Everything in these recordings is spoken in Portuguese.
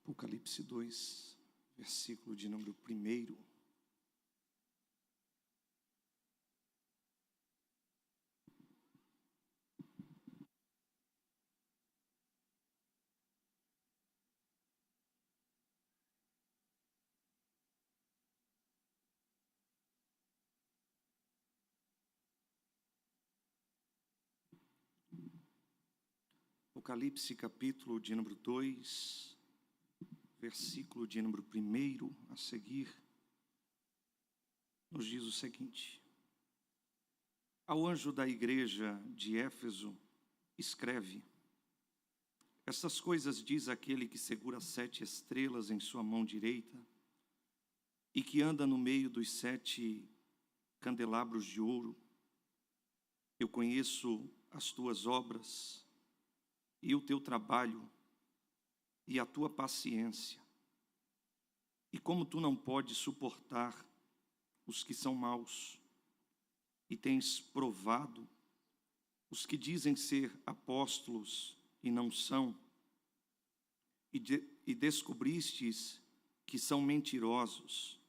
Apocalipse 2, versículo de número 1. Apocalipse capítulo de número 2, versículo de número 1 a seguir, nos diz o seguinte: Ao anjo da igreja de Éfeso, escreve: Estas coisas diz aquele que segura 7 estrelas em sua mão direita e que anda no meio dos 7 candelabros de ouro. Eu conheço as tuas obras e o teu trabalho e a tua paciência, e como tu não podes suportar os que são maus, e tens provado os que dizem ser apóstolos e não são, e descobristes que são mentirosos,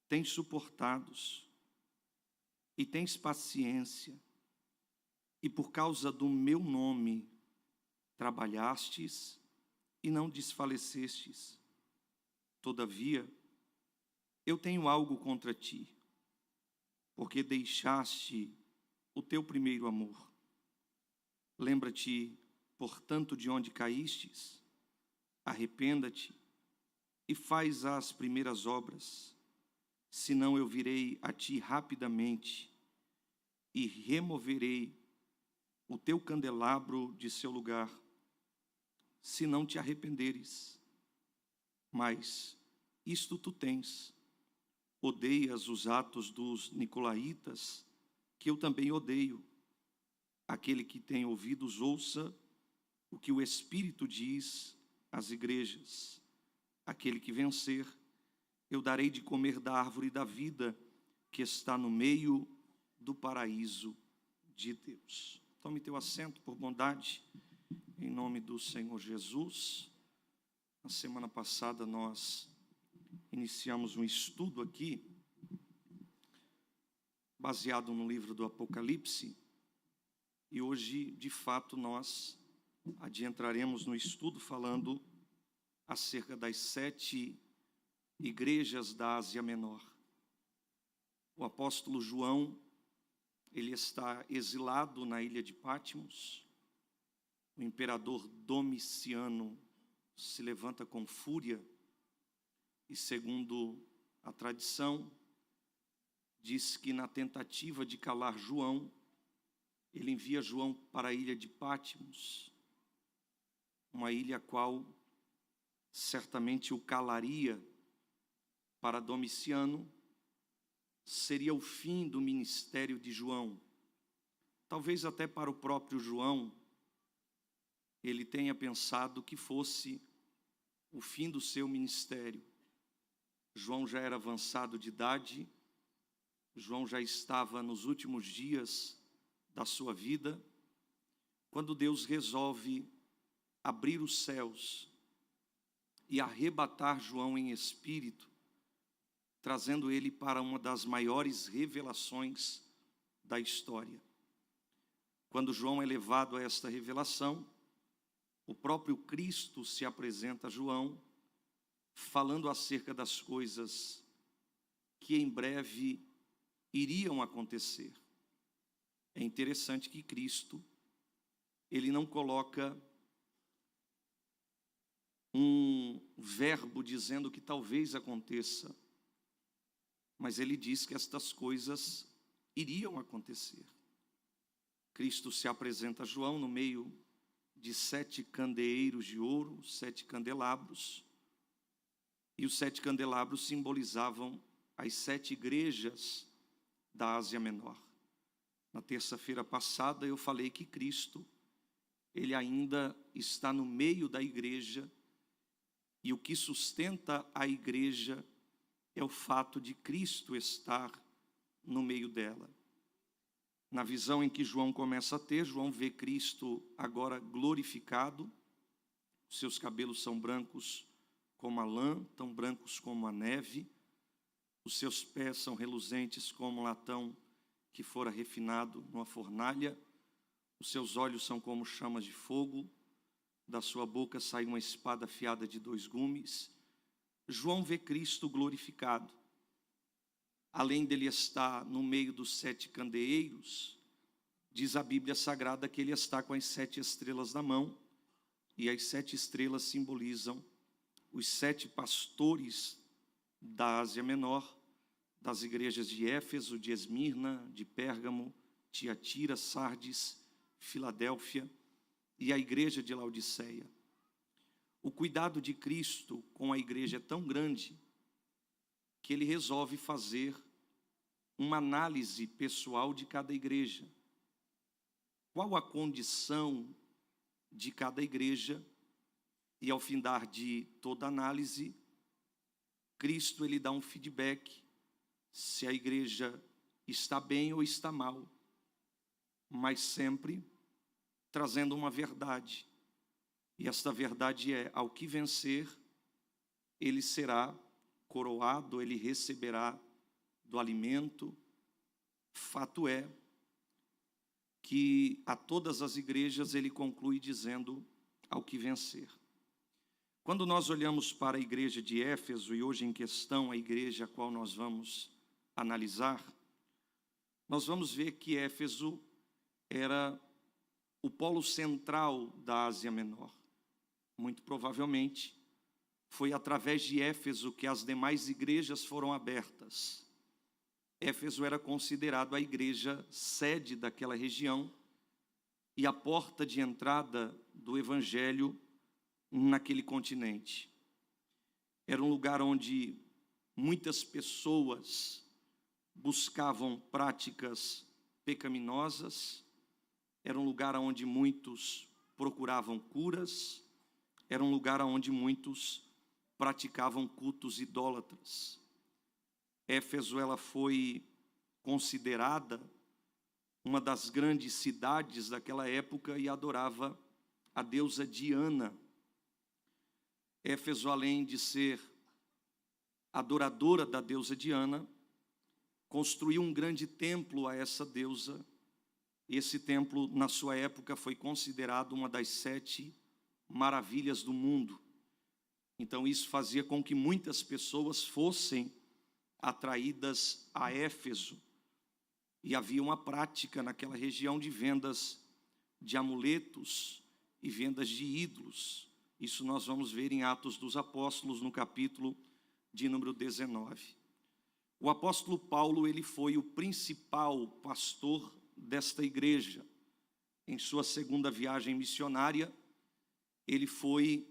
tens suportados e tens paciência, e por causa do meu nome trabalhastes e não desfalecestes. Todavia, eu tenho algo contra ti, porque deixaste o teu primeiro amor. Lembra-te, portanto, de onde caístes, arrependa-te e faz as primeiras obras, senão eu virei a ti rapidamente e removerei o teu candelabro de seu lugar, se não te arrependeres. Mas isto tu tens: odeias os atos dos nicolaítas, que eu também odeio. Aquele que tem ouvidos, ouça o que o Espírito diz às igrejas. Aquele que vencer, eu darei de comer da árvore da vida, que está no meio do paraíso de Deus. Tome teu assento, por bondade, em nome do Senhor Jesus. Na semana passada nós iniciamos um estudo aqui, baseado no livro do Apocalipse, e hoje, de fato, nós adentraremos no estudo falando acerca das 7 igrejas da Ásia Menor. O apóstolo João, ele está exilado na ilha de Patmos. O imperador Domiciano se levanta com fúria e, segundo a tradição, diz que na tentativa de calar João, ele envia João para a ilha de Patmos, uma ilha a qual certamente o calaria. Para Domiciano, seria o fim do ministério de João. Talvez até para o próprio João, ele tenha pensado que fosse o fim do seu ministério. João já era avançado de idade, João já estava nos últimos dias da sua vida, quando Deus resolve abrir os céus e arrebatar João em espírito, trazendo ele para uma das maiores revelações da história. Quando João é levado a esta revelação, o próprio Cristo se apresenta a João, falando acerca das coisas que em breve iriam acontecer. É interessante que Cristo, ele não coloca um verbo dizendo que talvez aconteça, mas ele diz que estas coisas iriam acontecer. Cristo se apresenta a João no meio de 7 candeeiros de ouro, 7 candelabros, e os 7 candelabros simbolizavam as 7 igrejas da Ásia Menor. Na terça-feira passada eu falei que Cristo, ele ainda está no meio da igreja, e o que sustenta a igreja é o fato de Cristo estar no meio dela. Na visão em que João começa a ter, João vê Cristo agora glorificado, Os seus cabelos são brancos como a lã, tão brancos como a neve. Os seus pés são reluzentes como latão que fora refinado numa fornalha. Os seus olhos são como chamas de fogo. Da sua boca sai uma espada afiada de 2 gumes. João vê Cristo glorificado. Além dele estar no meio dos 7 candeeiros, diz a Bíblia Sagrada que ele está com as 7 estrelas na mão, e as 7 estrelas simbolizam os 7 pastores da Ásia Menor, das igrejas de Éfeso, de Esmirna, de Pérgamo, Tiatira, Sardes, Filadélfia e a igreja de Laodiceia. O cuidado de Cristo com a igreja é tão grande que ele resolve fazer uma análise pessoal de cada igreja. Qual a condição de cada igreja? E ao findar de toda análise, Cristo ele dá um feedback se a igreja está bem ou está mal, mas sempre trazendo uma verdade. E esta verdade é: ao que vencer, ele será coroado, ele receberá do alimento. Fato é que a todas as igrejas ele conclui dizendo: ao que vencer. Quando nós olhamos para a igreja de Éfeso, e hoje em questão a igreja a qual nós vamos analisar, nós vamos ver que Éfeso era o polo central da Ásia Menor. Muito provavelmente foi através de Éfeso que as demais igrejas foram abertas. Éfeso era considerado a igreja sede daquela região e a porta de entrada do evangelho naquele continente. Era um lugar onde muitas pessoas buscavam práticas pecaminosas, era um lugar onde muitos procuravam curas, era um lugar onde muitos praticavam cultos idólatras. Éfeso ela foi considerada uma das grandes cidades daquela época e adorava a deusa Diana. Éfeso, além de ser adoradora da deusa Diana, construiu um grande templo a essa deusa. Esse templo, na sua época, foi considerado uma das 7 maravilhas do mundo. Então, isso fazia com que muitas pessoas fossem atraídas a Éfeso. E havia uma prática naquela região de vendas de amuletos e vendas de ídolos. Isso nós vamos ver em Atos dos Apóstolos, no capítulo de número 19. O apóstolo Paulo, ele foi o principal pastor desta igreja. Em sua segunda viagem missionária, ele foi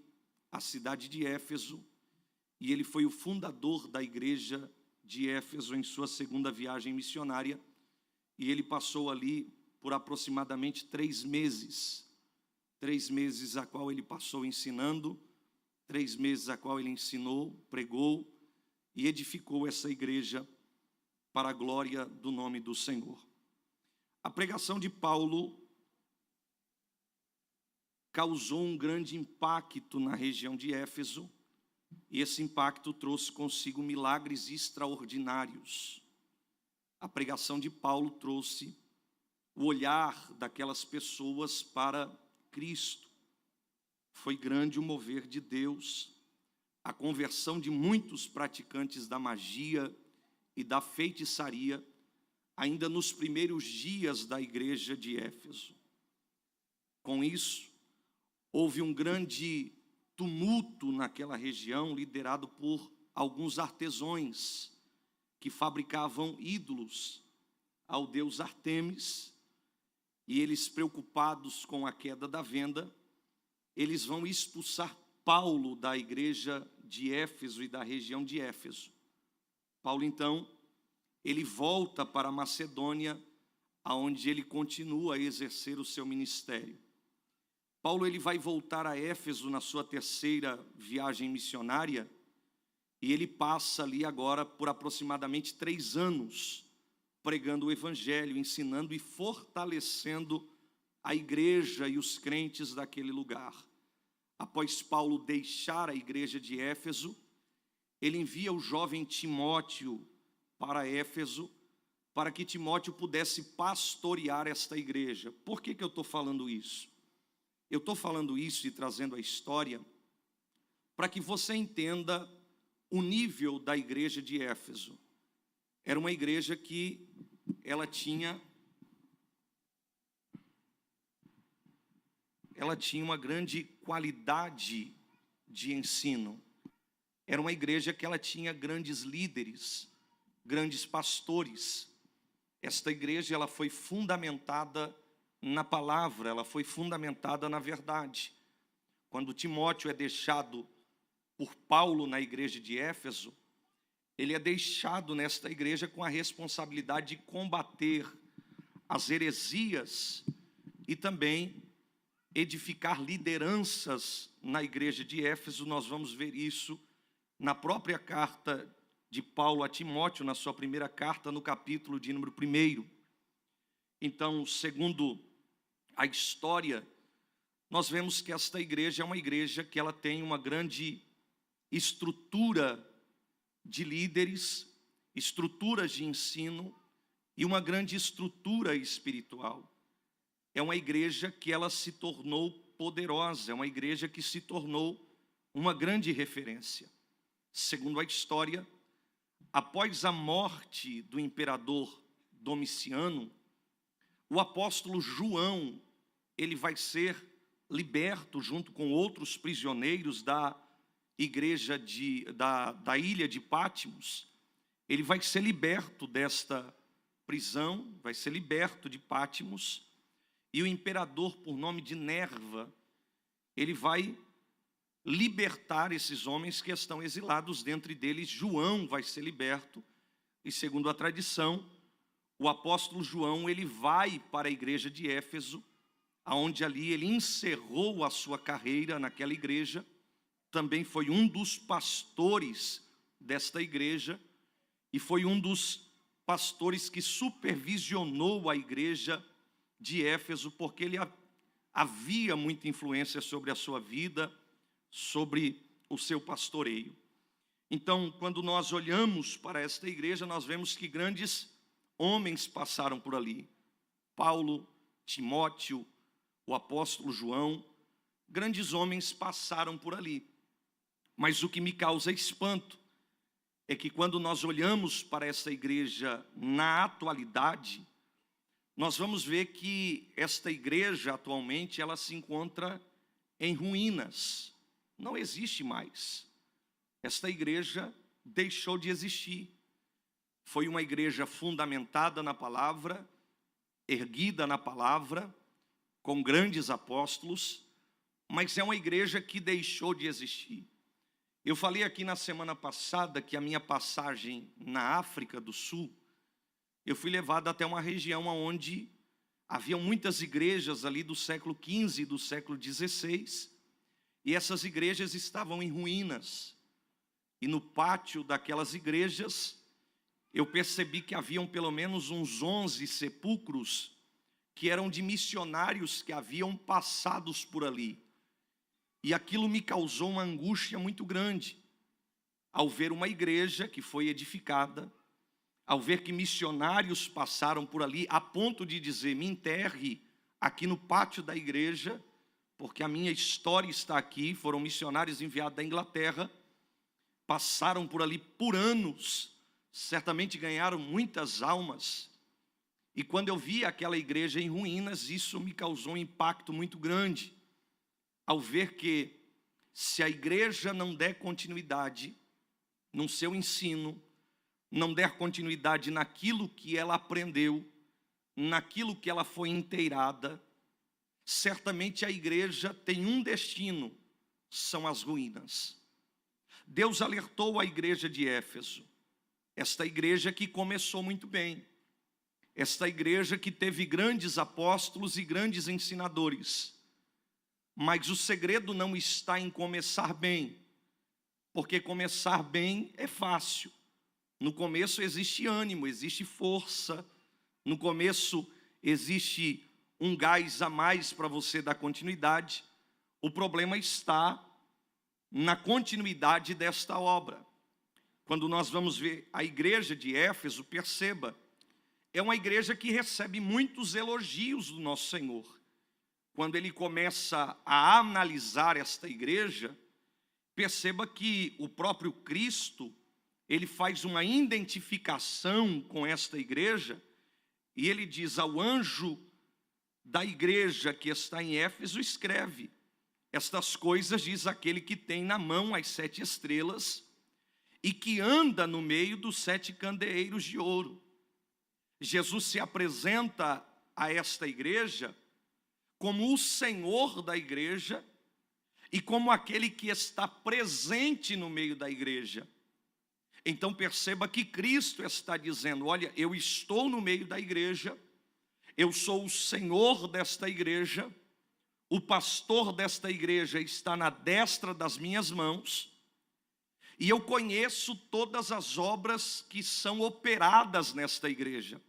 à cidade de Éfeso e ele foi o fundador da igreja de Éfeso em sua segunda viagem missionária, e ele passou ali por aproximadamente 3 meses. 3 meses a qual ele passou ensinando, 3 meses a qual ele ensinou, pregou e edificou essa igreja para a glória do nome do Senhor. A pregação de Paulo causou um grande impacto na região de Éfeso, e esse impacto trouxe consigo milagres extraordinários. A pregação de Paulo trouxe o olhar daquelas pessoas para Cristo. Foi grande o mover de Deus, a conversão de muitos praticantes da magia e da feitiçaria, ainda nos primeiros dias da igreja de Éfeso. Com isso, houve um grande tumulto naquela região, liderado por alguns artesãos que fabricavam ídolos ao deus Ártemis, e eles, preocupados com a queda da venda, eles vão expulsar Paulo da igreja de Éfeso e da região de Éfeso. Paulo, então, ele volta para a Macedônia, aonde ele continua a exercer o seu ministério. Paulo ele vai voltar a Éfeso na sua terceira viagem missionária, e ele passa ali agora por aproximadamente 3 anos, pregando o evangelho, ensinando e fortalecendo a igreja e os crentes daquele lugar. após Paulo deixar a igreja de Éfeso, ele envia o jovem Timóteo para Éfeso, para que Timóteo pudesse pastorear esta igreja. Por que eu estou falando isso? Eu estou falando isso e trazendo a história para que você entenda o nível da igreja de Éfeso. Era uma igreja que ela tinha uma grande qualidade de ensino. Era uma igreja que ela tinha grandes líderes, grandes pastores. Esta igreja ela foi fundamentada na palavra, ela foi fundamentada na verdade. Quando Timóteo é deixado por Paulo na igreja de Éfeso, ele é deixado nesta igreja com a responsabilidade de combater as heresias e também edificar lideranças na igreja de Éfeso. Nós vamos ver isso na própria carta de Paulo a Timóteo, na sua primeira carta, no capítulo de número 1. Então, segundo a história, nós vemos que esta igreja é uma igreja que ela tem uma grande estrutura de líderes, estruturas de ensino e uma grande estrutura espiritual. É uma igreja que ela se tornou poderosa, é uma igreja que se tornou uma grande referência. Segundo a história, após a morte do imperador Domiciano, o apóstolo João, ele vai ser liberto junto com outros prisioneiros da igreja da ilha de Pátimos. Ele vai ser liberto desta prisão, vai ser liberto de Pátimos, e o imperador, por nome de Nerva, ele vai libertar esses homens que estão exilados. Dentre deles, João vai ser liberto, e segundo a tradição, o apóstolo João, ele vai para a igreja de Éfeso, aonde ali ele encerrou a sua carreira naquela igreja. Também foi um dos pastores desta igreja e foi um dos pastores que supervisionou a igreja de Éfeso, porque ele havia muita influência sobre a sua vida, sobre o seu pastoreio. Então, quando nós olhamos para esta igreja, nós vemos que grandes homens passaram por ali. Paulo, Timóteo, o apóstolo João, grandes homens passaram por ali. Mas o que me causa espanto é que quando nós olhamos para esta igreja na atualidade, nós vamos ver que esta igreja atualmente ela se encontra em ruínas. Não existe mais. Esta igreja deixou de existir. Foi uma igreja fundamentada na palavra, erguida na palavra, com grandes apóstolos, mas é uma igreja que deixou de existir. Eu falei aqui na semana passada que a minha passagem na África do Sul, eu fui levado até uma região onde haviam muitas igrejas ali do século XV e do século XVI, e essas igrejas estavam em ruínas. E no pátio daquelas igrejas, eu percebi que haviam pelo menos uns 11 sepulcros que eram de missionários que haviam passado por ali. E aquilo me causou uma angústia muito grande, ao ver uma igreja que foi edificada, ao ver que missionários passaram por ali, a ponto de dizer, me enterre aqui no pátio da igreja, porque a minha história está aqui. Foram missionários enviados da Inglaterra, passaram por ali por anos, certamente ganharam muitas almas. E quando eu vi aquela igreja em ruínas, isso me causou um impacto muito grande, ao ver que se a igreja não der continuidade no seu ensino, não der continuidade naquilo que ela aprendeu, naquilo que ela foi inteirada, certamente a igreja tem um destino, são as ruínas. Deus alertou a igreja de Éfeso, esta igreja que começou muito bem, esta igreja que teve grandes apóstolos e grandes ensinadores, mas o segredo não está em começar bem, porque começar bem é fácil. No começo existe ânimo, existe força, no começo existe um gás a mais para você dar continuidade. O problema está na continuidade desta obra. Quando nós vamos ver a igreja de Éfeso, perceba, é uma igreja que recebe muitos elogios do nosso Senhor. Quando ele começa a analisar esta igreja, perceba que o próprio Cristo, ele faz uma identificação com esta igreja, e ele diz ao anjo da igreja que está em Éfeso, escreve: estas coisas diz aquele que tem na mão as 7 estrelas e que anda no meio dos 7 candeeiros de ouro. Jesus se apresenta a esta igreja como o Senhor da igreja e como aquele que está presente no meio da igreja. Então perceba que Cristo está dizendo: olha, eu estou no meio da igreja, eu sou o Senhor desta igreja, o pastor desta igreja está na destra das minhas mãos, e eu conheço todas as obras que são operadas nesta igreja.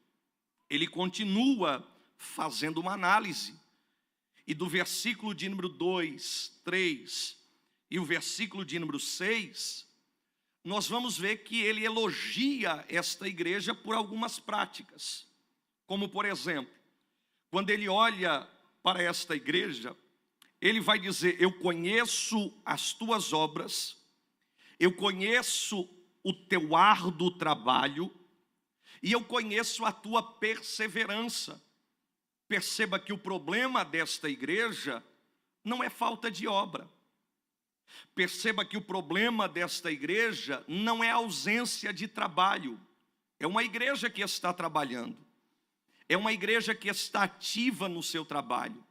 Ele continua fazendo uma análise, e do versículo de número 2, 3 e o versículo de número 6, nós vamos ver que ele elogia esta igreja por algumas práticas. Como, por exemplo, quando ele olha para esta igreja, ele vai dizer: eu conheço as tuas obras, eu conheço o teu árduo trabalho, e eu conheço a tua perseverança. Perceba que o problema desta igreja não é falta de obra. Perceba que o problema desta igreja não é ausência de trabalho. É uma igreja que está trabalhando. É uma igreja que está ativa no seu trabalho.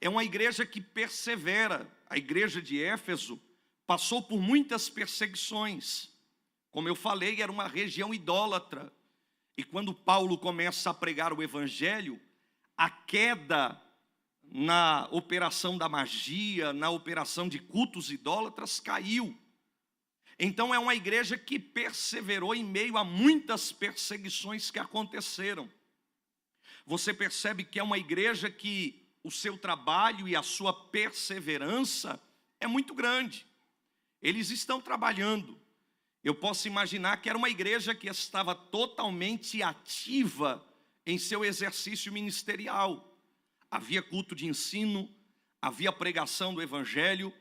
É uma igreja que persevera. A igreja de Éfeso passou por muitas perseguições. Como eu falei, era uma região idólatra. E quando Paulo começa a pregar o evangelho, a queda na operação da magia, na operação de cultos idólatras, caiu. Então é uma igreja que perseverou em meio a muitas perseguições que aconteceram. Você percebe que é uma igreja que o seu trabalho e a sua perseverança é muito grande. Eles estão trabalhando. Eu posso imaginar que era uma igreja que estava totalmente ativa em seu exercício ministerial. Havia culto de ensino, havia pregação do evangelho,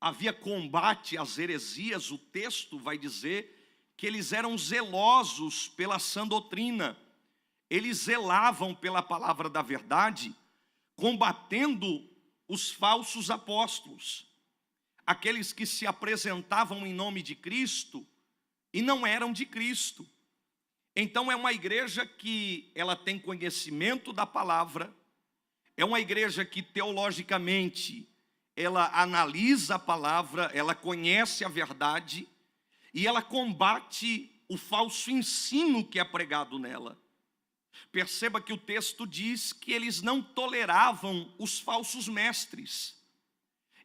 havia combate às heresias. O texto vai dizer que eles eram zelosos pela sã doutrina. Eles zelavam pela palavra da verdade, combatendo os falsos apóstolos, aqueles que se apresentavam em nome de Cristo e não eram de Cristo. Então é uma igreja que ela tem conhecimento da palavra, é uma igreja que teologicamente ela analisa a palavra, ela conhece a verdade e ela combate o falso ensino que é pregado nela. Perceba que o texto diz que eles não toleravam os falsos mestres.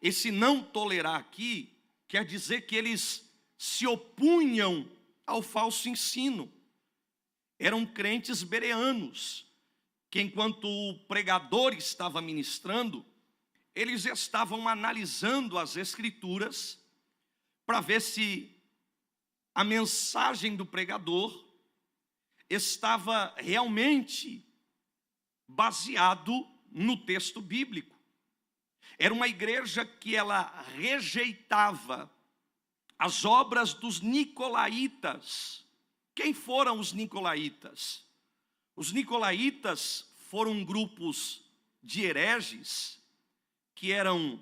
Esse não tolerar aqui quer dizer que eles se opunham ao falso ensino. Eram crentes bereanos, que enquanto o pregador estava ministrando, eles estavam analisando as escrituras para ver se a mensagem do pregador estava realmente baseado no texto bíblico. Era uma igreja que ela rejeitava as obras dos nicolaítas. Quem foram os nicolaítas? Os nicolaítas foram grupos de hereges, que eram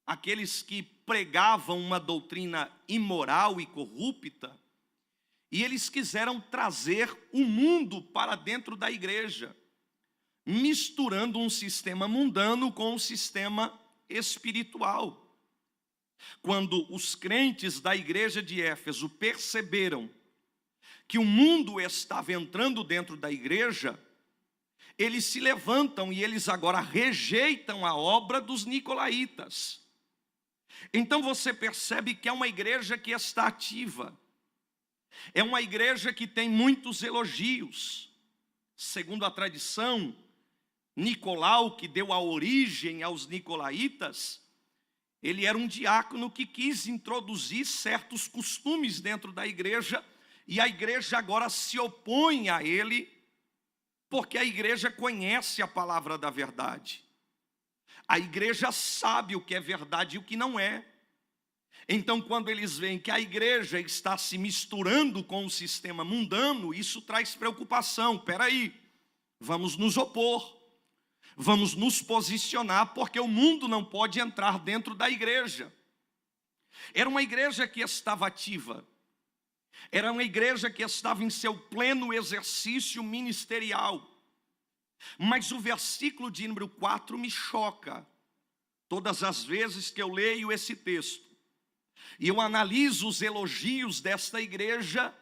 aqueles que pregavam uma doutrina imoral e corrupta, e eles quiseram trazer o mundo para dentro da igreja, misturando um sistema mundano com um sistema espiritual. Quando os crentes da igreja de Éfeso perceberam que o mundo estava entrando dentro da igreja, eles se levantam e eles agora rejeitam a obra dos nicolaítas. Então você percebe que é uma igreja que está ativa. É uma igreja que tem muitos elogios. Segundo a tradição, Nicolau, que deu a origem aos nicolaítas, ele era um diácono que quis introduzir certos costumes dentro da igreja, e a igreja agora se opõe a ele, porque a igreja conhece a palavra da verdade. A igreja sabe o que é verdade e o que não é. Então, quando eles veem que a igreja está se misturando com o sistema mundano, isso traz preocupação. Espera aí, vamos nos opor, vamos nos posicionar, porque o mundo não pode entrar dentro da igreja. Era uma igreja que estava ativa, era uma igreja que estava em seu pleno exercício ministerial. Mas o versículo de número 4 me choca, todas as vezes que eu leio esse texto, e eu analiso os elogios desta igreja,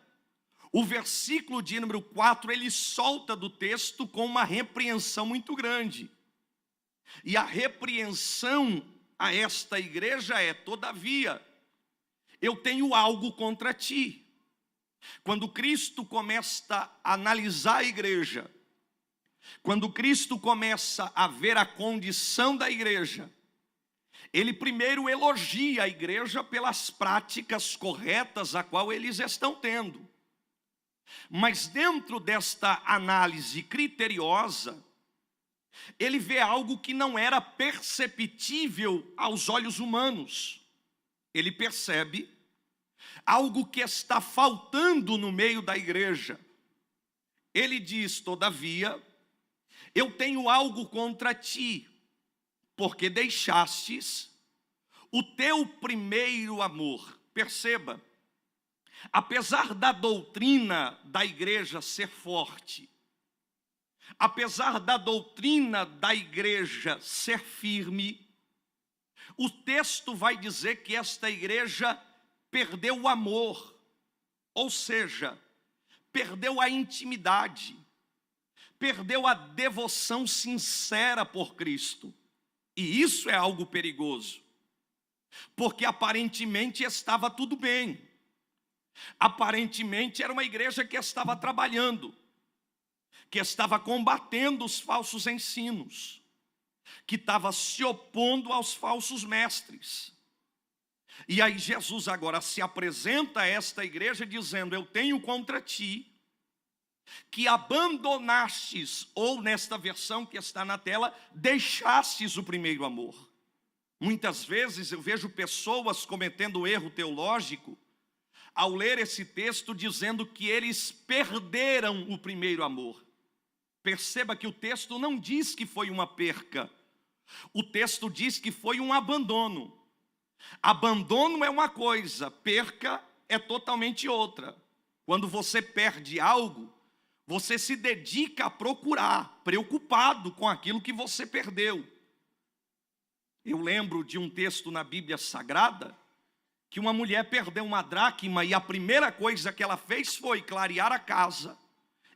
o versículo de número 4, ele solta do texto com uma repreensão muito grande. E a repreensão a esta igreja é: todavia, eu tenho algo contra ti. Quando Cristo começa a analisar a igreja, quando Cristo começa a ver a condição da igreja, ele primeiro elogia a igreja pelas práticas corretas a qual eles estão tendo. Mas dentro desta análise criteriosa, ele vê algo que não era perceptível aos olhos humanos. Ele percebe algo que está faltando no meio da igreja. Ele diz: todavia, eu tenho algo contra ti, porque deixastes o teu primeiro amor. Perceba, apesar da doutrina da igreja ser forte, apesar da doutrina da igreja ser firme, o texto vai dizer que esta igreja perdeu o amor, ou seja, perdeu a intimidade, perdeu a devoção sincera por Cristo. E isso é algo perigoso, porque aparentemente estava tudo bem, aparentemente era uma igreja que estava trabalhando, que estava combatendo os falsos ensinos, que estava se opondo aos falsos mestres. E aí Jesus agora se apresenta a esta igreja dizendo: eu tenho contra ti que abandonastes, ou nesta versão que está na tela, deixastes o primeiro amor. Muitas vezes eu vejo pessoas cometendo erro teológico ao ler esse texto dizendo que eles perderam o primeiro amor. Perceba que o texto não diz que foi uma perca, o texto diz que foi um abandono. Abandono é uma coisa, perca é totalmente outra. Quando você perde algo, você se dedica a procurar, preocupado com aquilo que você perdeu. Eu lembro de um texto na Bíblia Sagrada, que uma mulher perdeu uma dracma e a primeira coisa que ela fez foi clarear a casa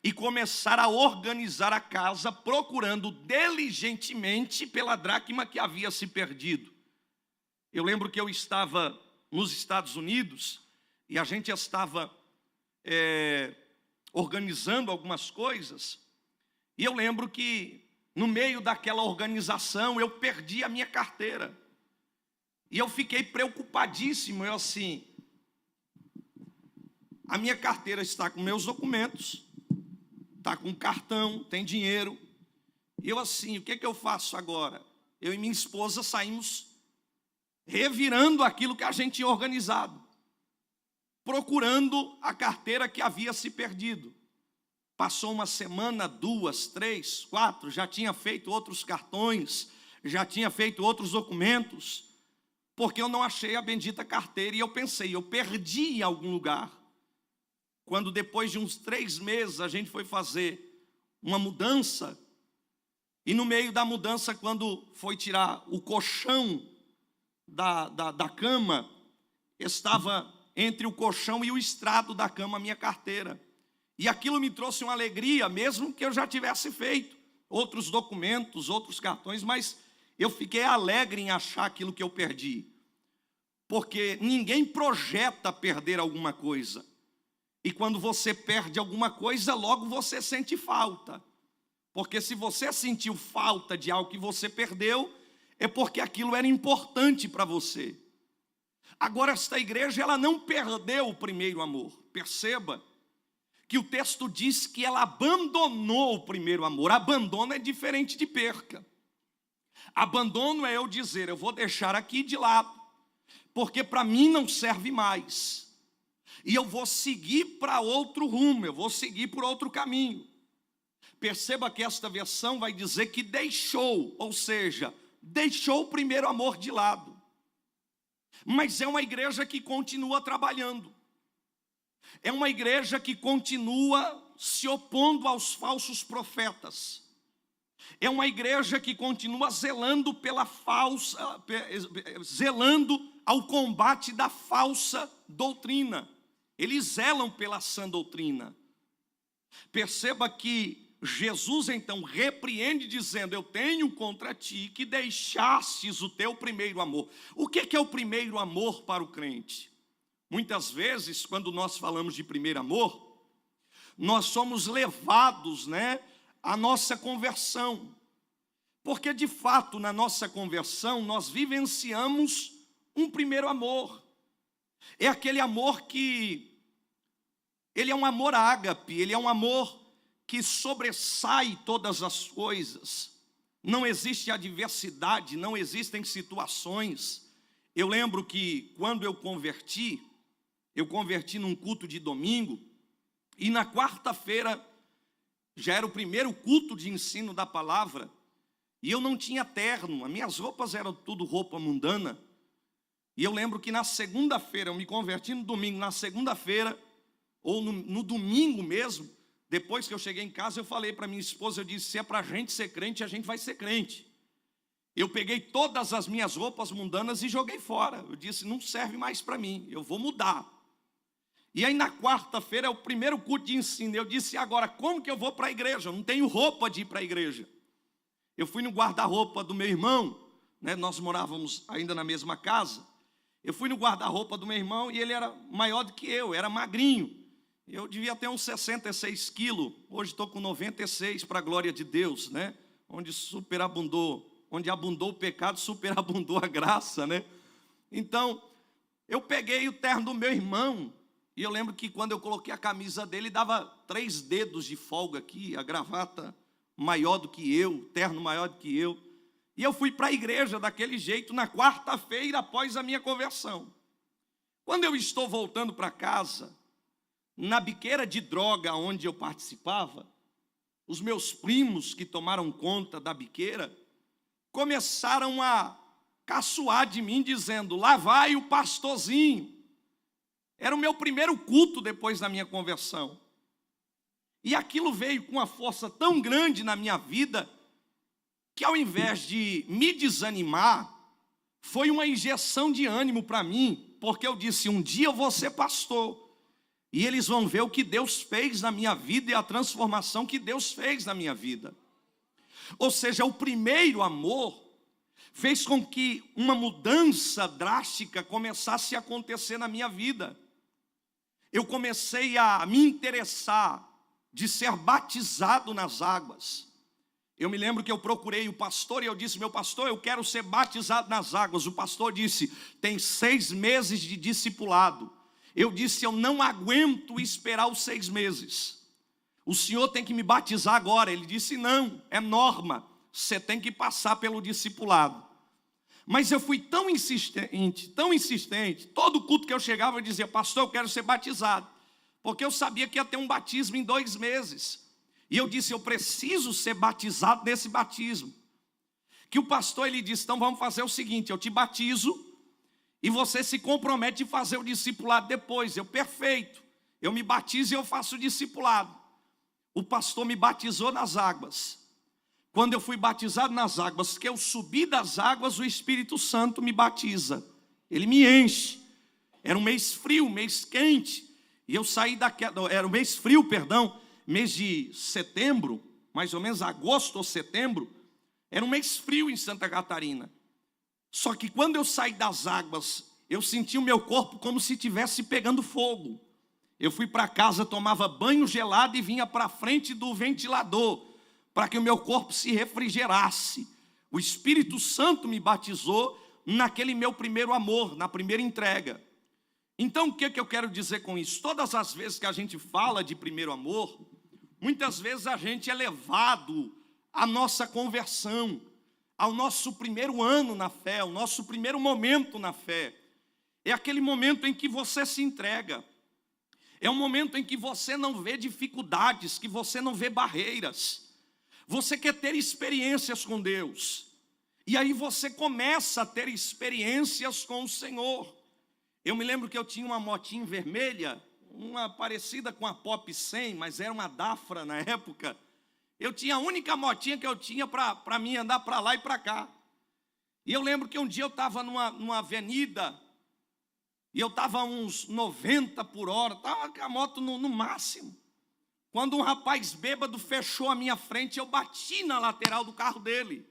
e começar a organizar a casa, procurando diligentemente pela dracma que havia se perdido. Eu lembro que eu estava nos Estados Unidos e a gente estava organizando algumas coisas, e eu lembro que no meio daquela organização eu perdi a minha carteira, e eu fiquei preocupadíssimo. Eu assim, a minha carteira está com meus documentos, está com cartão, tem dinheiro, e eu assim, o que eu faço agora? Eu e minha esposa saímos revirando aquilo que a gente tinha organizado, procurando a carteira que havia se perdido. Passou uma semana, 2, 3, 4, já tinha feito outros cartões, já tinha feito outros documentos, porque eu não achei a bendita carteira, e eu pensei, eu perdi em algum lugar. Quando depois de uns 3 meses a gente foi fazer uma mudança, e no meio da mudança, quando foi tirar o colchão da cama, estava entre o colchão e o estrado da cama a minha carteira. E aquilo me trouxe uma alegria, mesmo que eu já tivesse feito outros documentos, outros cartões, mas eu fiquei alegre em achar aquilo que eu perdi. Porque ninguém projeta perder alguma coisa. E quando você perde alguma coisa, logo você sente falta. Porque se você sentiu falta de algo que você perdeu, é porque aquilo era importante para você. Agora, esta igreja, ela não perdeu o primeiro amor. Perceba que o texto diz que ela abandonou o primeiro amor. Abandono é diferente de perca. Abandono é eu dizer, eu vou deixar aqui de lado, porque para mim não serve mais. E eu vou seguir para outro rumo, eu vou seguir por outro caminho. Perceba que esta versão vai dizer que deixou, ou seja, deixou o primeiro amor de lado. Mas é uma igreja que continua trabalhando. É uma igreja que continua se opondo aos falsos profetas. É uma igreja que continua zelando zelando ao combate da falsa doutrina. Eles zelam pela sã doutrina. Perceba que Jesus então repreende dizendo, eu tenho contra ti que deixastes o teu primeiro amor. O que é o primeiro amor para o crente? Muitas vezes, quando nós falamos de primeiro amor, nós somos levados, à nossa conversão. Porque de fato, na nossa conversão, nós vivenciamos um primeiro amor. É aquele amor que, ele é um amor ágape, ele é um amor que sobressai todas as coisas. Não existe adversidade, não existem situações. Eu lembro que quando eu converti num culto de domingo, e na quarta-feira já era o primeiro culto de ensino da palavra, e eu não tinha terno, as minhas roupas eram tudo roupa mundana. E eu lembro que na segunda-feira, eu me converti no domingo, na segunda-feira, ou no domingo mesmo, depois que eu cheguei em casa, eu falei para minha esposa, eu disse, se é para a gente ser crente, a gente vai ser crente. Eu peguei todas as minhas roupas mundanas e joguei fora. Eu disse, não serve mais para mim, eu vou mudar. E aí na quarta-feira é o primeiro culto de ensino. Eu disse, agora como que eu vou para a igreja? Eu não tenho roupa de ir para a igreja. Eu fui no guarda-roupa do meu irmão, nós morávamos ainda na mesma casa. Eu fui no guarda-roupa do meu irmão e ele era maior do que eu, era magrinho. Eu devia ter uns 66 quilos, hoje estou com 96 para a glória de Deus, onde abundou o pecado, superabundou a graça, Então, eu peguei o terno do meu irmão, e eu lembro que quando eu coloquei a camisa dele, dava 3 dedos de folga aqui, a gravata maior do que eu, o terno maior do que eu, e eu fui para a igreja daquele jeito, na quarta-feira após a minha conversão. Quando eu estou voltando para casa, na biqueira de droga onde eu participava, os meus primos que tomaram conta da biqueira, começaram a caçoar de mim, dizendo, lá vai o pastorzinho. Era o meu primeiro culto depois da minha conversão. E aquilo veio com uma força tão grande na minha vida, que ao invés de me desanimar, foi uma injeção de ânimo para mim, porque eu disse, um dia eu vou ser pastor. E eles vão ver o que Deus fez na minha vida e a transformação que Deus fez na minha vida. Ou seja, o primeiro amor fez com que uma mudança drástica começasse a acontecer na minha vida. Eu comecei a me interessar de ser batizado nas águas. Eu me lembro que eu procurei o pastor e eu disse, meu pastor, eu quero ser batizado nas águas. O pastor disse, tem 6 meses de discipulado. Eu disse, eu não aguento esperar os 6 meses. O senhor tem que me batizar agora. Ele disse, não, é norma. Você tem que passar pelo discipulado. Mas eu fui tão insistente, todo culto que eu chegava eu dizia, pastor, eu quero ser batizado. Porque eu sabia que ia ter um batismo em 2 meses. E eu disse, eu preciso ser batizado nesse batismo. Que o pastor, ele disse, então vamos fazer o seguinte, eu te batizo, e você se compromete a fazer o discipulado depois. Eu, perfeito, eu me batizo e eu faço o discipulado. O pastor me batizou nas águas. Quando eu fui batizado nas águas, que eu subi das águas, o Espírito Santo me batiza. Ele me enche. Era um mês frio, um mês quente. E eu saí daquela, era um mês frio, mês de setembro, mais ou menos agosto ou setembro. Era um mês frio em Santa Catarina. Só que quando eu saí das águas, eu senti o meu corpo como se estivesse pegando fogo. Eu fui para casa, tomava banho gelado e vinha para frente do ventilador, para que o meu corpo se refrigerasse. O Espírito Santo me batizou naquele meu primeiro amor, na primeira entrega. Então, o que eu quero dizer com isso? Todas as vezes que a gente fala de primeiro amor, muitas vezes a gente é levado à nossa conversão, ao nosso primeiro ano na fé, ao nosso primeiro momento na fé. É aquele momento em que você se entrega. É um momento em que você não vê dificuldades, que você não vê barreiras. Você quer ter experiências com Deus. E aí você começa a ter experiências com o Senhor. Eu me lembro que eu tinha uma motinha vermelha, uma parecida com a Pop 100, mas era uma Dafra na época. Eu tinha a única motinha que eu tinha para mim andar para lá e para cá. E eu lembro que um dia eu estava numa avenida, e eu estava a uns 90 por hora, estava com a moto no máximo. Quando um rapaz bêbado fechou a minha frente, eu bati na lateral do carro dele.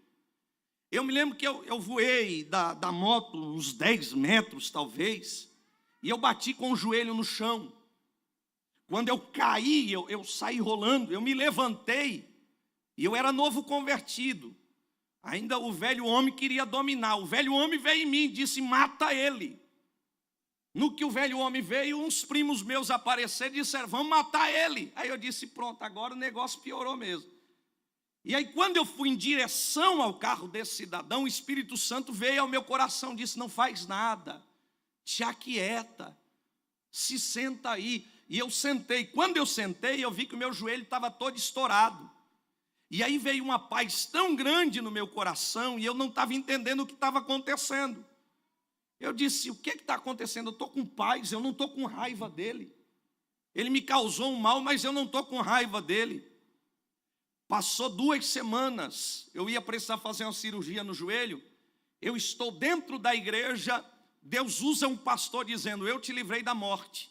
Eu me lembro que eu voei da moto uns 10 metros talvez, e eu bati com o joelho no chão. Quando eu caí, eu saí rolando, eu me levantei, e eu era novo convertido. Ainda o velho homem queria dominar. O velho homem veio em mim e disse: mata ele. No que o velho homem veio, uns primos meus apareceram e disseram: vamos matar ele. Aí eu disse: pronto, agora o negócio piorou mesmo. E aí quando eu fui em direção ao carro desse cidadão, o Espírito Santo veio ao meu coração e disse: não faz nada, te aquieta, se senta aí. E eu sentei. Quando eu sentei, eu vi que o meu joelho estava todo estourado. E aí veio uma paz tão grande no meu coração, e eu não estava entendendo o que estava acontecendo. Eu disse: o que está acontecendo? Eu estou com paz, eu não estou com raiva dele. Ele me causou um mal, mas eu não estou com raiva dele. Passou 2 semanas, eu ia precisar fazer uma cirurgia no joelho. Eu estou dentro da igreja, Deus usa um pastor dizendo: eu te livrei da morte.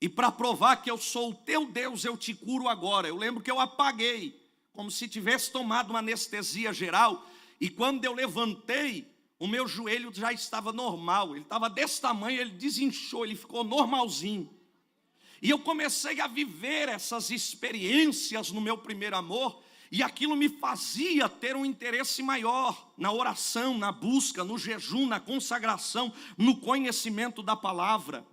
E para provar que eu sou o teu Deus, eu te curo agora. Eu lembro que eu apaguei, como se tivesse tomado uma anestesia geral. E quando eu levantei, o meu joelho já estava normal. Ele estava desse tamanho, ele desinchou, ele ficou normalzinho. E eu comecei a viver essas experiências no meu primeiro amor. E aquilo me fazia ter um interesse maior na oração, na busca, no jejum, na consagração, no conhecimento da palavra.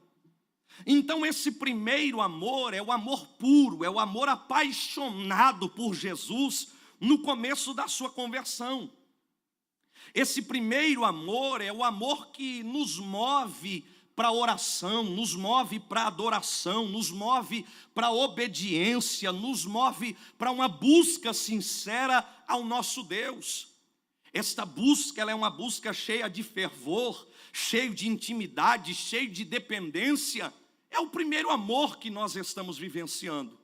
Então esse primeiro amor é o amor puro, é o amor apaixonado por Jesus no começo da sua conversão. Esse primeiro amor é o amor que nos move para a oração, nos move para a adoração, nos move para a obediência, nos move para uma busca sincera ao nosso Deus. Esta busca, ela é uma busca cheia de fervor, cheia de intimidade, cheia de dependência. É o primeiro amor que nós estamos vivenciando.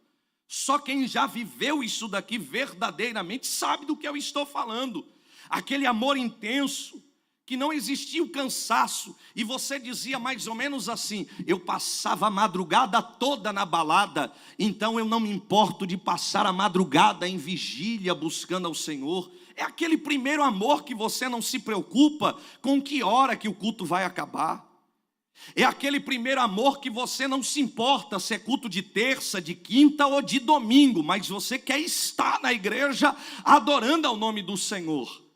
Só quem já viveu isso daqui verdadeiramente sabe do que eu estou falando. Aquele amor intenso, que não existia o cansaço, e você dizia mais ou menos assim: eu passava a madrugada toda na balada, então eu não me importo de passar a madrugada em vigília buscando ao Senhor. É aquele primeiro amor que você não se preocupa com que hora que o culto vai acabar. É aquele primeiro amor que você não se importa se é culto de terça, de quinta ou de domingo, mas você quer estar na igreja adorando ao nome do Senhor.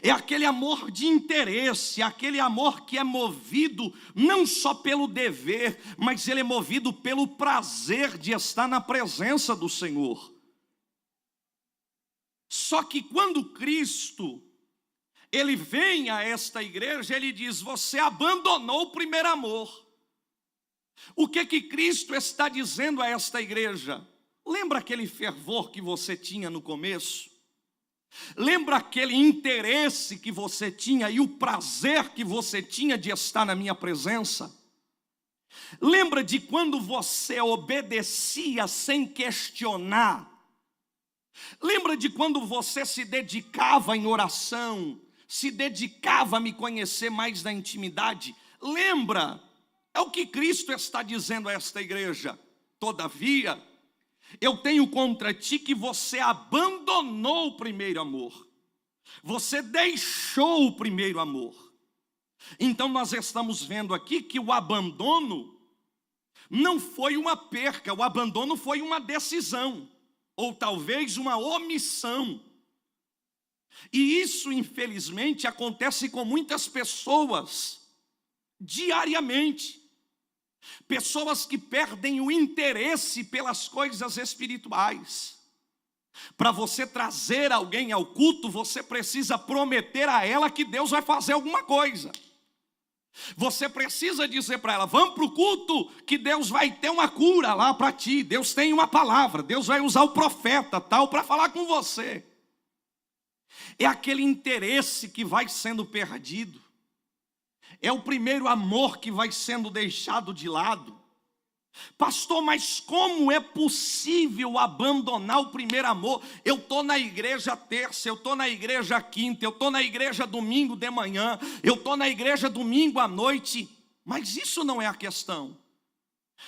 É aquele amor de interesse, aquele amor que é movido não só pelo dever, mas ele é movido pelo prazer de estar na presença do Senhor. Só que quando Cristo, ele vem a esta igreja, ele diz: você abandonou o primeiro amor. O que Cristo está dizendo a esta igreja? Lembra aquele fervor que você tinha no começo? Lembra aquele interesse que você tinha e o prazer que você tinha de estar na minha presença? Lembra de quando você obedecia sem questionar? Lembra de quando você se dedicava em oração, se dedicava a me conhecer mais na intimidade? Lembra? É o que Cristo está dizendo a esta igreja. Todavia, eu tenho contra ti que você abandonou o primeiro amor. Você deixou o primeiro amor. Então nós estamos vendo aqui que o abandono não foi uma perca, o abandono foi uma decisão. ou talvez uma omissão. E isso, infelizmente, acontece com muitas pessoas diariamente. Pessoas que perdem o interesse pelas coisas espirituais. Para você trazer alguém ao culto, você precisa prometer a ela que Deus vai fazer alguma coisa. Você precisa dizer para ela: vamos para o culto, que Deus vai ter uma cura lá para ti. Deus tem uma palavra, Deus vai usar o profeta tal para falar com você. É aquele interesse que vai sendo perdido. É o primeiro amor que vai sendo deixado de lado. Pastor, mas como é possível abandonar o primeiro amor? Eu estou na igreja terça, eu estou na igreja quinta, eu estou na igreja domingo de manhã, eu estou na igreja domingo à noite. Mas isso não é a questão.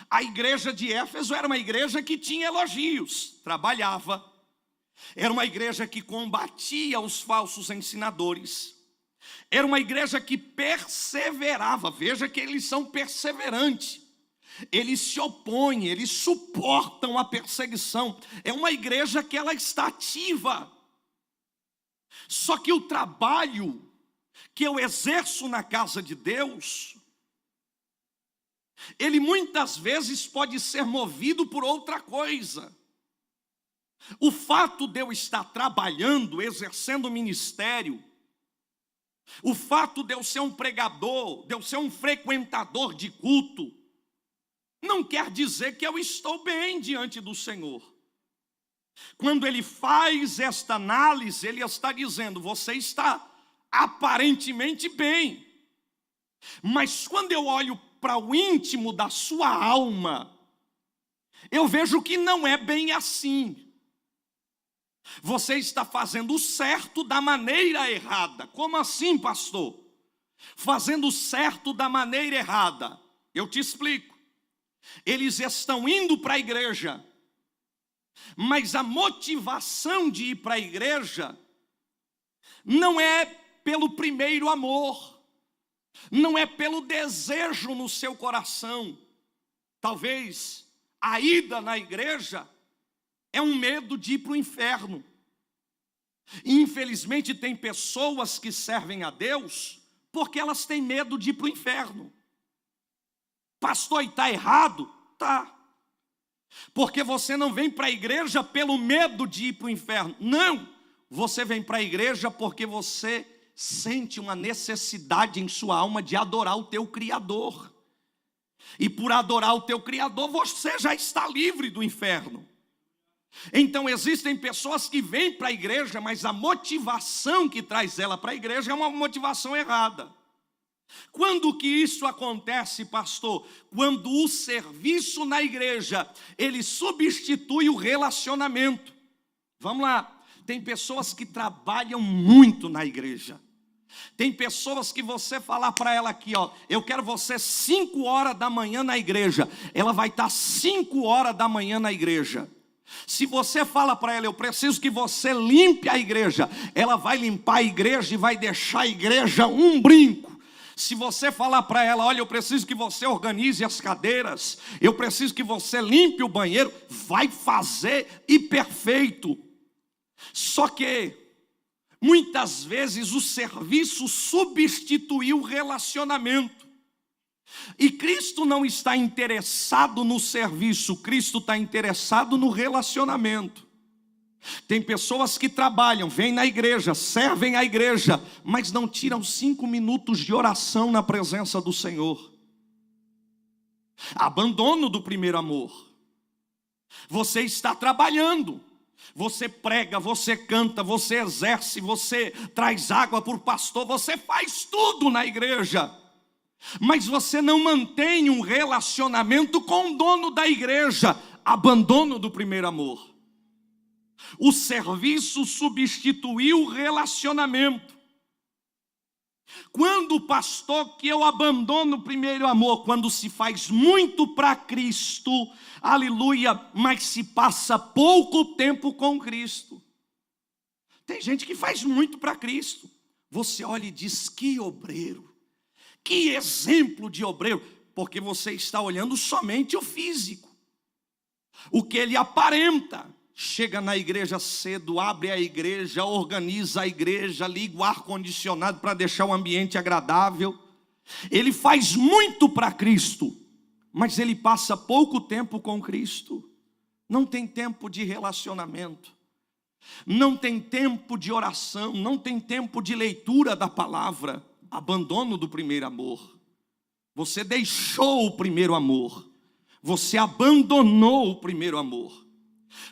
A igreja de Éfeso era uma igreja que tinha elogios, trabalhava. Era uma igreja que combatia os falsos ensinadores. Era uma igreja que perseverava. Veja que eles são perseverantes. Eles se opõem, eles suportam a perseguição. É uma igreja que ela está ativa. Só que o trabalho que eu exerço na casa de Deus, ele muitas vezes pode ser movido por outra coisa. O fato de eu estar trabalhando, exercendo o ministério, o fato de eu ser um pregador, de eu ser um frequentador de culto, não quer dizer que eu estou bem diante do Senhor. Quando ele faz esta análise, ele está dizendo: você está aparentemente bem. Mas quando eu olho para o íntimo da sua alma, eu vejo que não é bem assim. Você está fazendo o certo da maneira errada. Como assim, pastor? Fazendo o certo da maneira errada. Eu te explico. Eles estão indo para a igreja, mas a motivação de ir para a igreja não é pelo primeiro amor, não é pelo desejo no seu coração. Talvez a ida na igreja é um medo de ir para o inferno. E infelizmente tem pessoas que servem a Deus porque elas têm medo de ir para o inferno. Pastor, e está errado? Tá. Porque você não vem para a igreja pelo medo de ir para o inferno. Não, você vem para a igreja porque você sente uma necessidade em sua alma de adorar o teu Criador. E por adorar o teu Criador, você já está livre do inferno. Então existem pessoas que vêm para a igreja, mas a motivação que traz ela para a igreja é uma motivação errada. Quando que isso acontece, pastor? Quando o serviço na igreja, ele substitui o relacionamento. Vamos lá, tem pessoas que trabalham muito na igreja. Tem pessoas que você falar para ela aqui, ó, eu quero você 5 horas da manhã na igreja. Ela vai estar 5 horas da manhã na igreja. Se você fala para ela, eu preciso que você limpe a igreja, ela vai limpar a igreja e vai deixar a igreja um brinco. Se você falar para ela, olha, eu preciso que você organize as cadeiras, eu preciso que você limpe o banheiro, vai fazer e perfeito. Só que muitas vezes o serviço substituiu o relacionamento. E Cristo não está interessado no serviço, Cristo está interessado no relacionamento. Tem pessoas que trabalham, vêm na igreja, servem a igreja, mas não tiram 5 minutos de oração na presença do Senhor. Abandono do primeiro amor. Você está trabalhando, você prega, você canta, você exerce, você traz água para o pastor, você faz tudo na igreja. Mas você não mantém um relacionamento com o dono da igreja. Abandono do primeiro amor. O serviço substituiu o relacionamento. Quando, pastor, que eu abandono o primeiro amor? Quando se faz muito para Cristo, aleluia, mas se passa pouco tempo com Cristo. Tem gente que faz muito para Cristo. Você olha e diz, que obreiro, que exemplo de obreiro, porque você está olhando somente o físico, o que ele aparenta. chega na igreja cedo, abre a igreja, organiza a igreja, liga o ar-condicionado para deixar o ambiente agradável. Ele faz muito para Cristo, mas ele passa pouco tempo com Cristo. Não tem tempo de relacionamento, não tem tempo de oração, não tem tempo de leitura da palavra. Abandono do primeiro amor. Você deixou o primeiro amor, você abandonou o primeiro amor.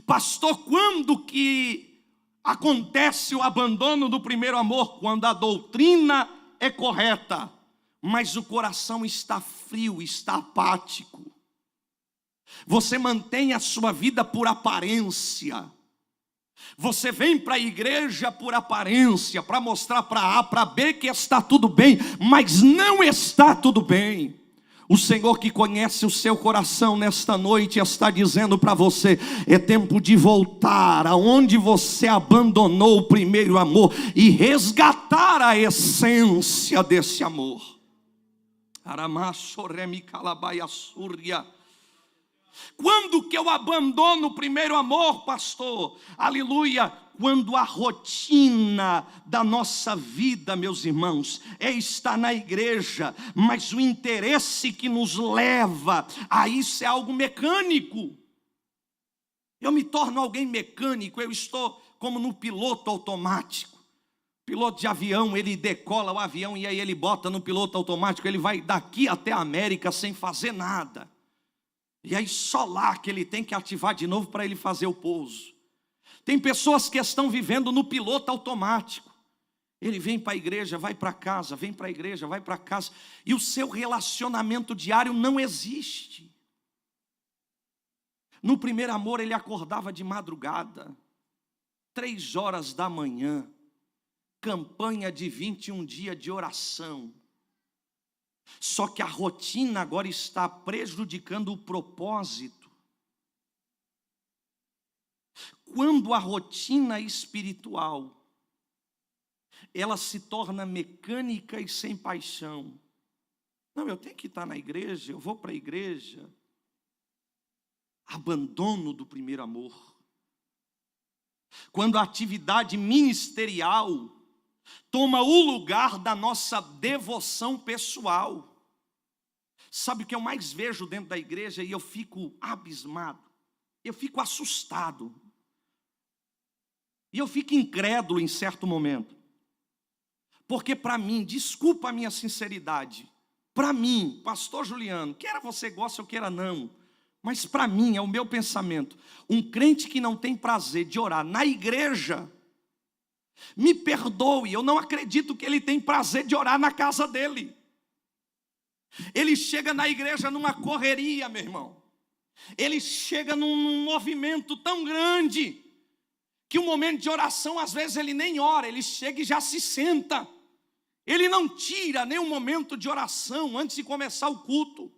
Pastor, quando que acontece o abandono do primeiro amor? Quando a doutrina é correta, mas o coração está frio, está apático. Você mantém a sua vida por aparência. Você vem para a igreja por aparência, para mostrar para A, para B que está tudo bem, mas não está tudo bem. O Senhor que conhece o seu coração nesta noite está dizendo para você: é tempo de voltar aonde você abandonou o primeiro amor e resgatar a essência desse amor. Quando que eu abandono o primeiro amor, pastor? Aleluia! Quando a rotina da nossa vida, meus irmãos, é estar na igreja, mas o interesse que nos leva a isso é algo mecânico. Eu me torno alguém mecânico, eu estou como no piloto automático. Piloto de avião, ele decola o avião e aí ele bota no piloto automático, ele vai daqui até a América sem fazer nada. E aí só lá que ele tem que ativar de novo para ele fazer o pouso. Tem pessoas que estão vivendo no piloto automático. Ele vem para a igreja, vai para casa, vem para a igreja, vai para casa. E o seu relacionamento diário não existe. No primeiro amor ele acordava de madrugada, 3 horas da manhã. Campanha de 21 dias de oração. Só que a rotina agora está prejudicando o propósito. Quando a rotina espiritual ela se torna mecânica e sem paixão. Não, eu tenho que estar na igreja, eu vou para a igreja. Abandono do primeiro amor. Quando a atividade ministerial toma o lugar da nossa devoção pessoal. Sabe o que eu mais vejo dentro da igreja e eu fico abismado? Eu fico assustado. E eu fico incrédulo em certo momento. Porque para mim, desculpa a minha sinceridade, para mim, pastor Juliano, queira você goste ou queira não, mas para mim é o meu pensamento, um crente que não tem prazer de orar na igreja, me perdoe, eu não acredito que ele tem prazer de orar na casa dele. Ele chega na igreja numa correria, meu irmão. Ele chega num movimento tão grande que o momento de oração, às vezes ele nem ora, ele chega e já se senta. Ele não tira nenhum momento de oração antes de começar o culto.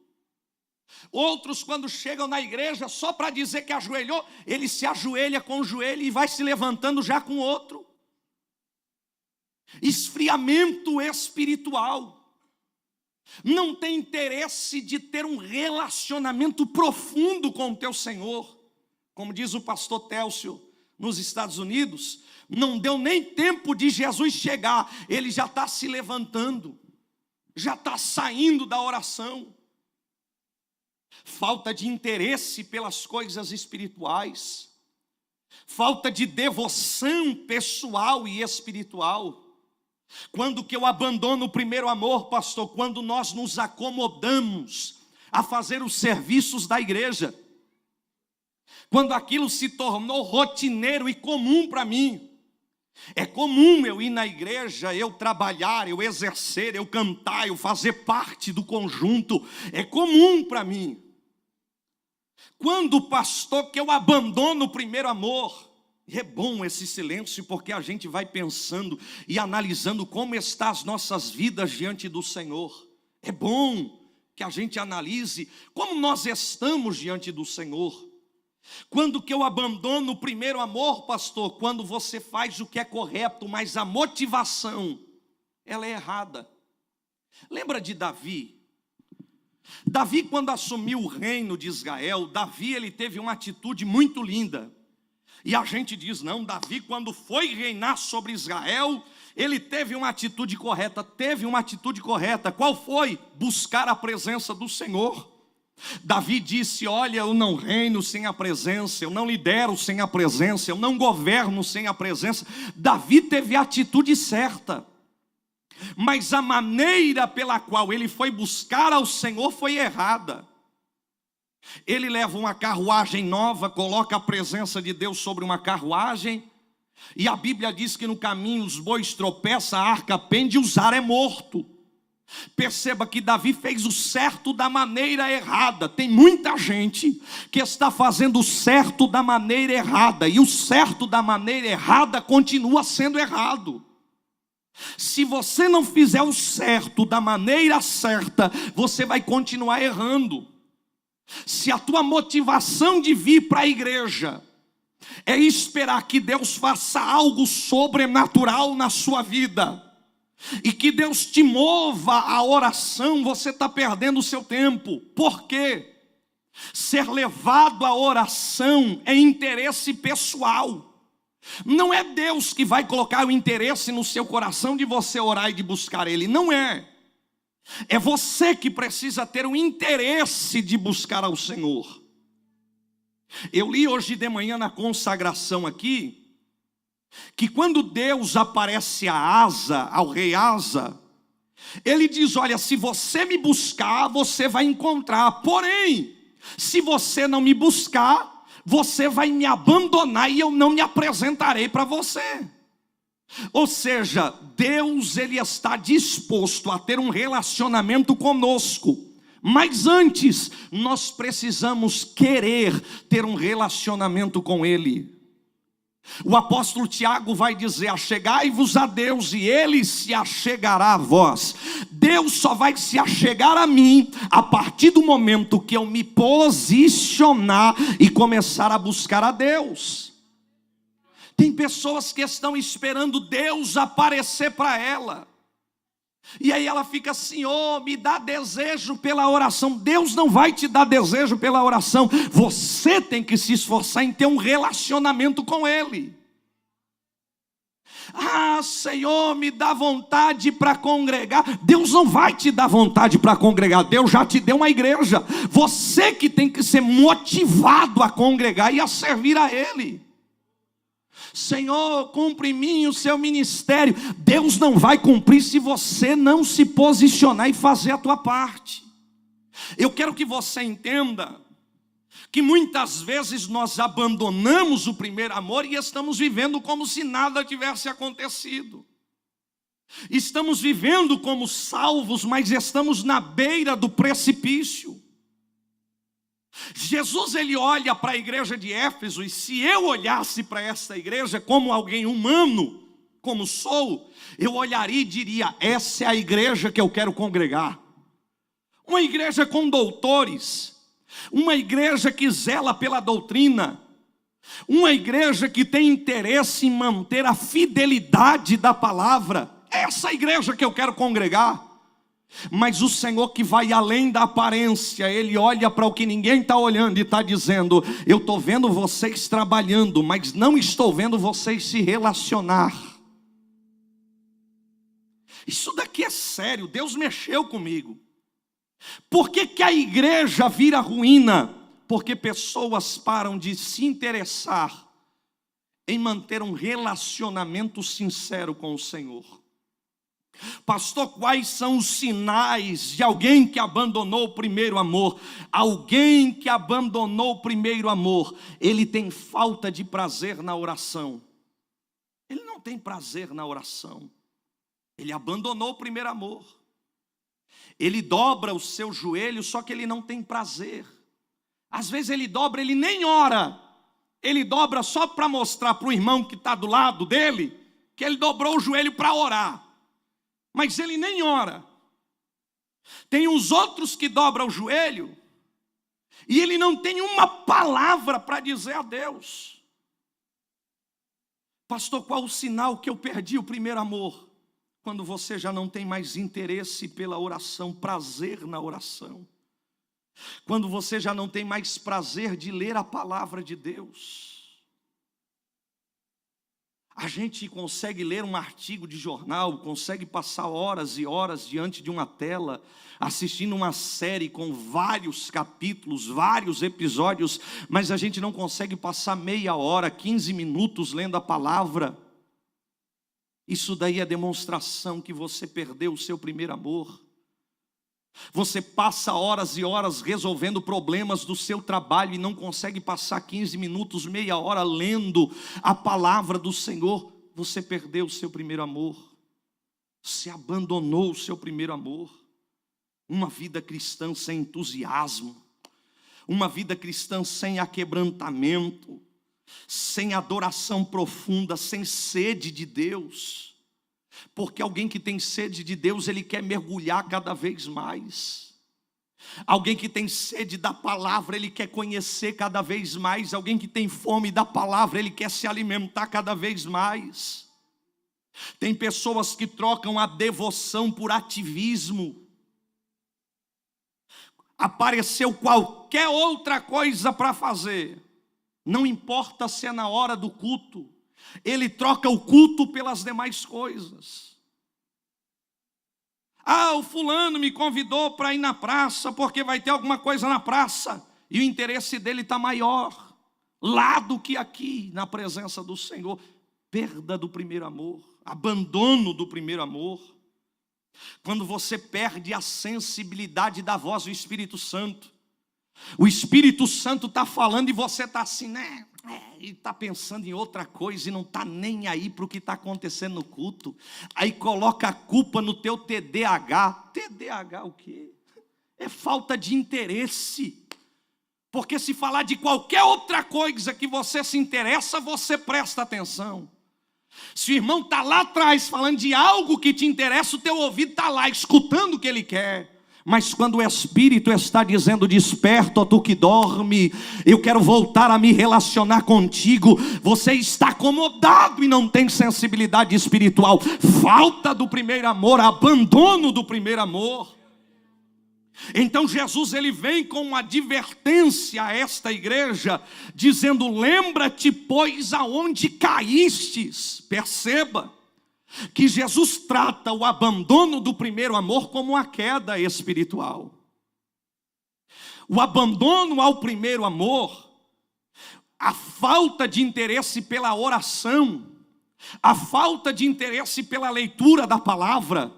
Outros, quando chegam na igreja, só para dizer que ajoelhou, ele se ajoelha com o joelho e vai se levantando já com o outro. Esfriamento espiritual. Não tem interesse de ter um relacionamento profundo com o teu Senhor. Como diz o pastor Télcio, nos Estados Unidos, não deu nem tempo de Jesus chegar, ele já está se levantando, já está saindo da oração. Falta de interesse pelas coisas espirituais, falta de devoção pessoal e espiritual. Quando que eu abandono o primeiro amor, pastor? Quando nós nos acomodamos a fazer os serviços da igreja. Quando aquilo se tornou rotineiro e comum para mim. É comum eu ir na igreja, eu trabalhar, eu exercer, eu cantar, eu fazer parte do conjunto. É comum para mim. Quando, pastor, que eu abandono o primeiro amor? É bom esse silêncio, porque a gente vai pensando e analisando como estão as nossas vidas diante do Senhor. É bom que a gente analise como nós estamos diante do Senhor. Quando que eu abandono o primeiro amor, pastor? Quando você faz o que é correto, mas a motivação, ela é errada. Lembra de Davi? Davi, quando assumiu o reino de Israel, Davi ele teve uma atitude muito linda. E a gente diz, não, Davi quando foi reinar sobre Israel, ele teve uma atitude correta. Qual foi? Buscar a presença do Senhor. Davi disse, olha, eu não reino sem a presença, eu não lidero sem a presença, eu não governo sem a presença. Davi teve a atitude certa, mas a maneira pela qual ele foi buscar ao Senhor foi errada. Ele leva uma carruagem nova, coloca a presença de Deus sobre uma carruagem, e a Bíblia diz que no caminho os bois tropeçam, a arca pende e o zar é morto. Perceba que Davi fez o certo da maneira errada. Tem muita gente que está fazendo o certo da maneira errada, e o certo da maneira errada continua sendo errado. Se você não fizer o certo da maneira certa, você vai continuar errando. Se a tua motivação de vir para a igreja é esperar que Deus faça algo sobrenatural na sua vida, e que Deus te mova a oração, você está perdendo o seu tempo. Por quê? Ser levado à oração é interesse pessoal. Não é Deus que vai colocar o interesse no seu coração de você orar e de buscar Ele. Não é. É você que precisa ter o interesse de buscar ao Senhor. Eu li hoje de manhã na consagração aqui, que quando Deus aparece a Asa, ao rei Asa, ele diz, olha, se você me buscar, você vai encontrar. Porém, se você não me buscar, você vai me abandonar e eu não me apresentarei para você. Ou seja, Deus, ele está disposto a ter um relacionamento conosco. Mas antes, nós precisamos querer ter um relacionamento com Ele. O apóstolo Tiago vai dizer, achegai-vos a Deus e Ele se achegará a vós. Deus só vai se achegar a mim a partir do momento que eu me posicionar e começar a buscar a Deus. Tem pessoas que estão esperando Deus aparecer para ela. E aí ela fica assim, me dá desejo pela oração. Deus não vai te dar desejo pela oração. Você tem que se esforçar em ter um relacionamento com Ele. Senhor, me dá vontade para congregar. Deus não vai te dar vontade para congregar. Deus já te deu uma igreja. Você que tem que ser motivado a congregar e a servir a Ele. Senhor, cumpre em mim o seu ministério. Deus não vai cumprir se você não se posicionar e fazer a tua parte. Eu quero que você entenda que muitas vezes nós abandonamos o primeiro amor e estamos vivendo como se nada tivesse acontecido. Estamos vivendo como salvos, mas estamos na beira do precipício. Jesus, ele olha para a igreja de Éfeso, e se eu olhasse para essa igreja como alguém humano, como sou, eu olharia e diria, essa é a igreja que eu quero congregar. Uma igreja com doutores, uma igreja que zela pela doutrina, uma igreja que tem interesse em manter a fidelidade da palavra. Essa é a igreja que eu quero congregar. Mas o Senhor, que vai além da aparência, Ele olha para o que ninguém está olhando e está dizendo, eu estou vendo vocês trabalhando, mas não estou vendo vocês se relacionar. Isso daqui é sério, Deus mexeu comigo. Por que a igreja vira ruína? Porque pessoas param de se interessar em manter um relacionamento sincero com o Senhor. Pastor, quais são os sinais de alguém que abandonou o primeiro amor? Alguém que abandonou o primeiro amor, ele tem falta de prazer na oração. Ele não tem prazer na oração. Ele abandonou o primeiro amor. Ele dobra o seu joelho, só que ele não tem prazer. Às vezes ele dobra, ele nem ora. Ele dobra só para mostrar para o irmão que está do lado dele que ele dobrou o joelho para orar. Mas ele nem ora. Tem os outros que dobram o joelho e ele não tem uma palavra para dizer a Deus. Pastor, qual o sinal que eu perdi o primeiro amor? Quando você já não tem mais interesse pela oração, prazer na oração. Quando você já não tem mais prazer de ler a palavra de Deus. A gente consegue ler um artigo de jornal, consegue passar horas e horas diante de uma tela, assistindo uma série com vários capítulos, vários episódios, mas a gente não consegue passar meia hora, 15 minutos lendo a palavra. Isso daí é demonstração que você perdeu o seu primeiro amor. Você passa horas e horas resolvendo problemas do seu trabalho e não consegue passar 15 minutos, meia hora lendo a palavra do Senhor. Você perdeu o seu primeiro amor. Você abandonou o seu primeiro amor. Uma vida cristã sem entusiasmo. Uma vida cristã sem aquebrantamento. Sem adoração profunda, sem sede de Deus. Porque alguém que tem sede de Deus, ele quer mergulhar cada vez mais. Alguém que tem sede da palavra, ele quer conhecer cada vez mais. Alguém que tem fome da palavra, ele quer se alimentar cada vez mais. Tem pessoas que trocam a devoção por ativismo. Apareceu qualquer outra coisa para fazer, não importa se é na hora do culto, ele troca o culto pelas demais coisas. O fulano me convidou para ir na praça, porque vai ter alguma coisa na praça, e o interesse dele está maior lá do que aqui, na presença do Senhor. Perda do primeiro amor, abandono do primeiro amor. Quando você perde a sensibilidade da voz do Espírito Santo, o Espírito Santo está falando e você está assim, né? E está pensando em outra coisa e não está nem aí para o que está acontecendo no culto. Aí coloca a culpa no teu TDAH. TDAH o quê? É falta de interesse. Porque se falar de qualquer outra coisa que você se interessa, você presta atenção. Se o irmão está lá atrás falando de algo que te interessa, o teu ouvido está lá escutando o que ele quer. Mas quando o Espírito está dizendo, desperta, ó tu que dorme, eu quero voltar a me relacionar contigo, você está acomodado e não tem sensibilidade espiritual. Falta do primeiro amor, abandono do primeiro amor. Então Jesus, ele vem com uma advertência a esta igreja, dizendo, lembra-te pois aonde caístes. Perceba que Jesus trata o abandono do primeiro amor como uma queda espiritual. O abandono ao primeiro amor, a falta de interesse pela oração, a falta de interesse pela leitura da palavra,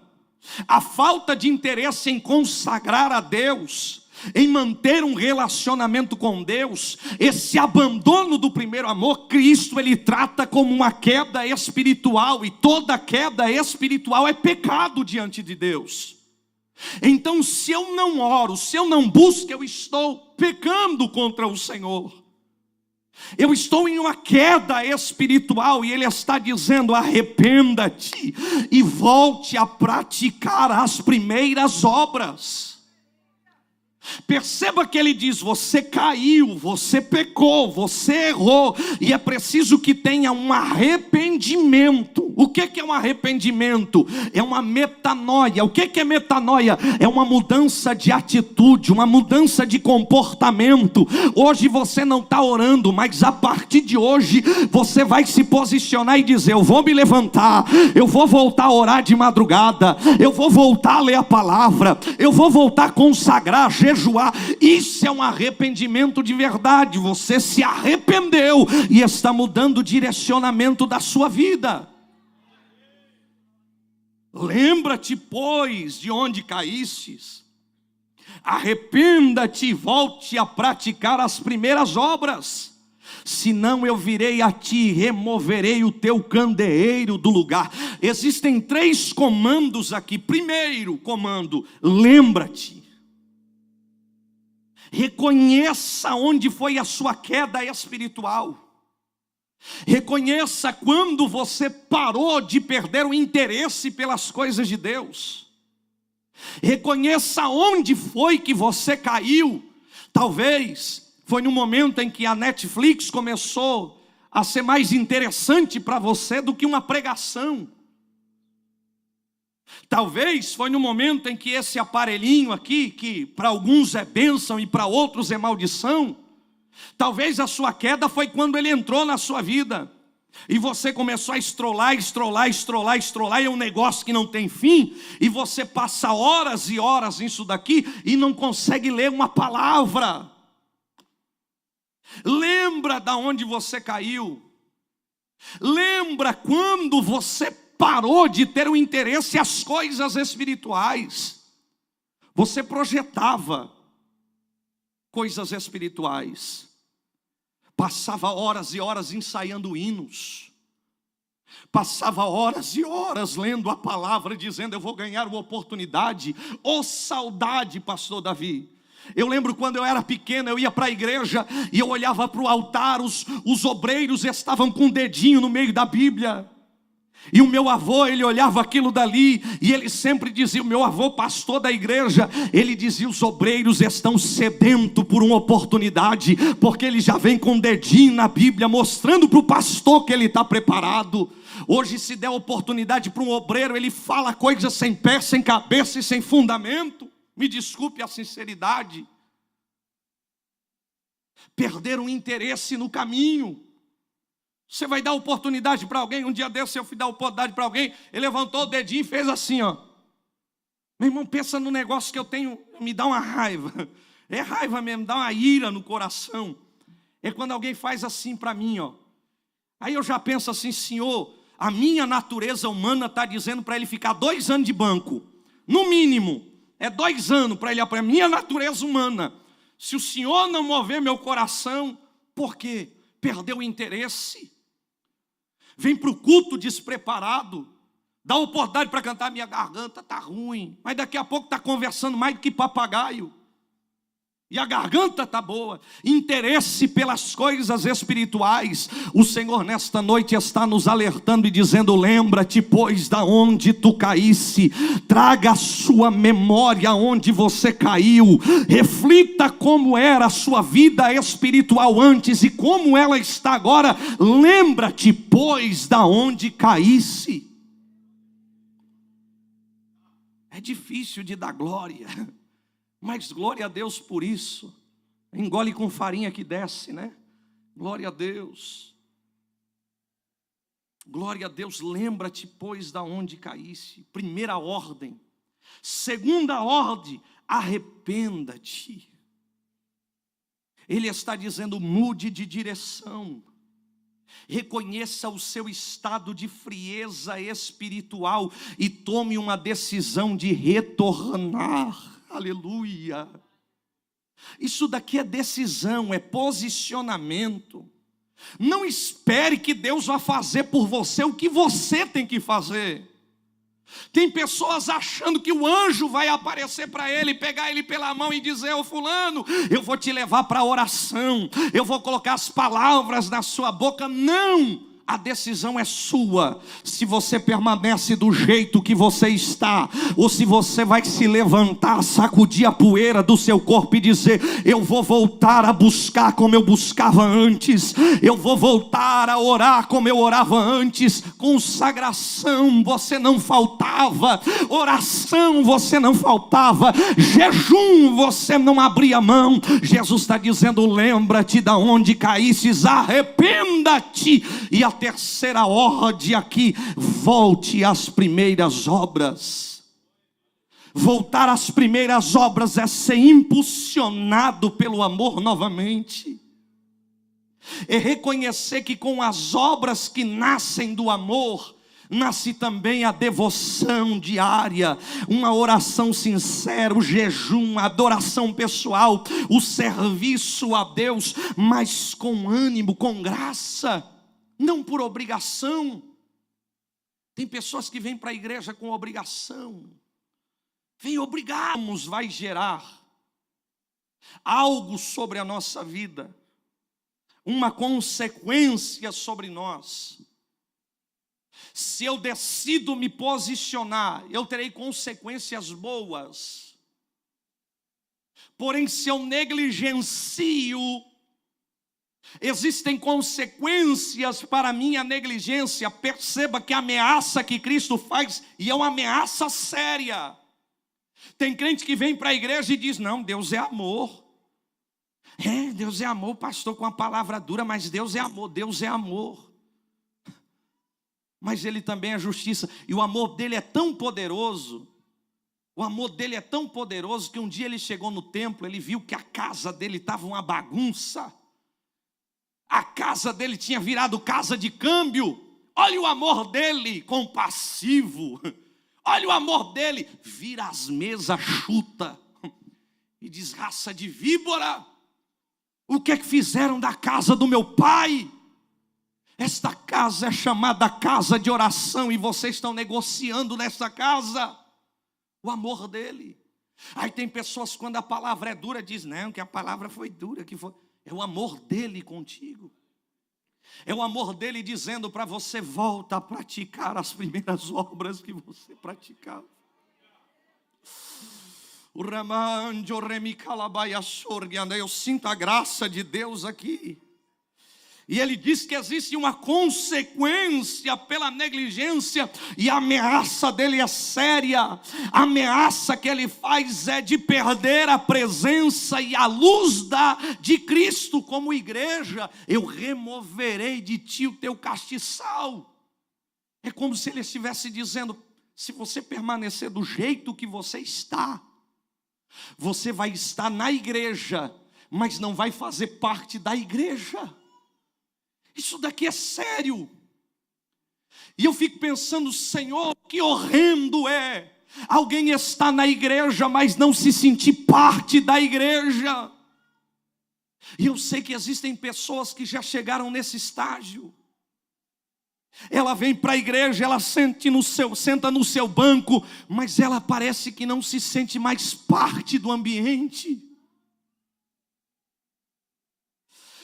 a falta de interesse em consagrar a Deus, em manter um relacionamento com Deus, esse abandono do primeiro amor, Cristo ele trata como uma queda espiritual, e toda queda espiritual é pecado diante de Deus. Então, se eu não oro, se eu não busco, eu estou pecando contra o Senhor. Eu estou em uma queda espiritual e Ele está dizendo, arrependa-te e volte a praticar as primeiras obras. Perceba que ele diz, você caiu, você pecou, você errou, e é preciso que tenha um arrependimento. O que é um arrependimento? É uma metanoia. O que é metanoia? É uma mudança de atitude, uma mudança de comportamento. Hoje você não está orando, mas a partir de hoje você vai se posicionar e dizer, eu vou me levantar, eu vou voltar a orar de madrugada, eu vou voltar a ler a palavra, eu vou voltar a consagrar, jejuar. Isso é um arrependimento de verdade. Você se arrependeu e está mudando o direcionamento da sua vida. Lembra-te, pois, de onde caístes. Arrependa-te e volte a praticar as primeiras obras. Senão eu virei a ti e removerei o teu candeeiro do lugar. Existem 3 comandos aqui. Primeiro comando, lembra-te. Reconheça onde foi a sua queda espiritual. Reconheça quando você parou de perder o interesse pelas coisas de Deus. Reconheça onde foi que você caiu. Talvez foi no momento em que a Netflix começou a ser mais interessante para você do que uma pregação. Talvez foi no momento em que esse aparelhinho aqui, que para alguns é bênção e para outros é maldição, talvez a sua queda foi quando ele entrou na sua vida. E você começou a estrolar, e é um negócio que não tem fim, e você passa horas e horas nisso daqui e não consegue ler uma palavra. Lembra da onde você caiu. Lembra quando você parou de ter o interesse às coisas espirituais. Você projetava coisas espirituais. Passava horas e horas ensaiando hinos. Passava horas e horas lendo a palavra, dizendo: eu vou ganhar uma oportunidade. Oh, saudade, pastor Davi. Eu lembro quando eu era pequeno, eu ia para a igreja e eu olhava para o altar, os obreiros estavam com um dedinho no meio da Bíblia. E o meu avô, ele olhava aquilo dali e ele sempre dizia, o meu avô pastor da igreja, ele dizia: os obreiros estão sedentos por uma oportunidade, porque ele já vem com um dedinho na Bíblia, mostrando para o pastor que ele está preparado. Hoje, se der oportunidade para um obreiro, ele fala coisas sem pé, sem cabeça e sem fundamento. Me desculpe a sinceridade. Perderam o interesse no caminho. Você vai dar oportunidade para alguém. Um dia desse eu fui dar oportunidade para alguém, ele levantou o dedinho e fez assim, ó. Meu irmão, pensa no negócio que eu tenho, me dá uma raiva. É raiva mesmo, dá uma ira no coração. É quando alguém faz assim para mim, ó. Aí eu já penso assim: Senhor, a minha natureza humana está dizendo para ele ficar 2 anos de banco. No mínimo, é 2 anos para ele aprender. A minha natureza humana. Se o Senhor não mover meu coração, por quê? Perdeu o interesse. Vem para o culto despreparado, dá oportunidade para cantar, minha garganta está ruim, mas daqui a pouco está conversando mais do que papagaio, e a garganta está boa. Interesse pelas coisas espirituais. O Senhor nesta noite está nos alertando e dizendo: lembra-te, pois, da onde tu caísse. Traga a sua memória onde você caiu. Reflita como era a sua vida espiritual antes e como ela está agora. Lembra-te, pois, da onde caísse. É difícil de dar glória, mas glória a Deus por isso. Engole com farinha que desce, né? Glória a Deus. Glória a Deus. Lembra-te, pois, da onde caísse. Primeira ordem. Segunda ordem: arrependa-te. Ele está dizendo: mude de direção. Reconheça o seu estado de frieza espiritual e tome uma decisão de retornar. Aleluia. Isso daqui é decisão, é posicionamento. Não espere que Deus vá fazer por você o que você tem que fazer. Tem pessoas achando que o anjo vai aparecer para ele, pegar ele pela mão e dizer: ô fulano, eu vou te levar para a oração, eu vou colocar as palavras na sua boca. Não! A decisão é sua, se você permanece do jeito que você está, ou se você vai se levantar, sacudir a poeira do seu corpo e dizer: eu vou voltar a buscar como eu buscava antes, eu vou voltar a orar como eu orava antes. Consagração você não faltava, oração você não faltava, jejum você não abria mão. Jesus está dizendo: lembra-te da onde caísses, arrependa-te. E a terceira ordem aqui: volte às primeiras obras. Voltar às primeiras obras é ser impulsionado pelo amor novamente. É reconhecer que com as obras que nascem do amor, nasce também a devoção diária, uma oração sincera, o jejum, a adoração pessoal, o serviço a Deus, mas com ânimo, com graça. Não por obrigação. Tem pessoas que vêm para a igreja com obrigação. Vem obrigarmos, vai gerar algo sobre a nossa vida, uma consequência sobre nós. Se eu decido me posicionar, eu terei consequências boas. Porém, se eu negligencio, existem consequências para a minha negligência. Perceba que a ameaça que Cristo faz, e é uma ameaça séria. Tem crente que vem para a igreja e diz: não, Deus é amor. Deus é amor, pastor, com a palavra dura, mas Deus é amor, Deus é amor. mas Ele também é justiça. E o amor dele é tão poderoso, o amor dele é tão poderoso que um dia ele chegou no templo, ele viu que a casa dele estava uma bagunça. A casa dele tinha virado casa de câmbio. Olha o amor dele, compassivo. Olha o amor dele, vira as mesas, chuta e diz: raça de víbora, o que é que fizeram da casa do meu pai? Esta casa é chamada casa de oração e vocês estão negociando nessa casa o amor dele. Aí tem pessoas, quando a palavra é dura, diz: não, que a palavra foi dura, que foi. É o amor dele contigo. É o amor dele dizendo para você: volta a praticar as primeiras obras que você praticava. Eu sinto a graça de Deus aqui. E ele diz que existe uma consequência pela negligência, e a ameaça dele é séria. A ameaça que ele faz é de perder a presença e a luz de Cristo como igreja. Eu removerei de ti o teu castiçal. É como se ele estivesse dizendo: se você permanecer do jeito que você está, você vai estar na igreja, mas não vai fazer parte da igreja. Isso daqui é sério. E eu fico pensando: Senhor, que horrendo é alguém estar na igreja, mas não se sentir parte da igreja. E eu sei que existem pessoas que já chegaram nesse estágio. Ela vem para a igreja, ela senta no seu banco, mas ela parece que não se sente mais parte do ambiente.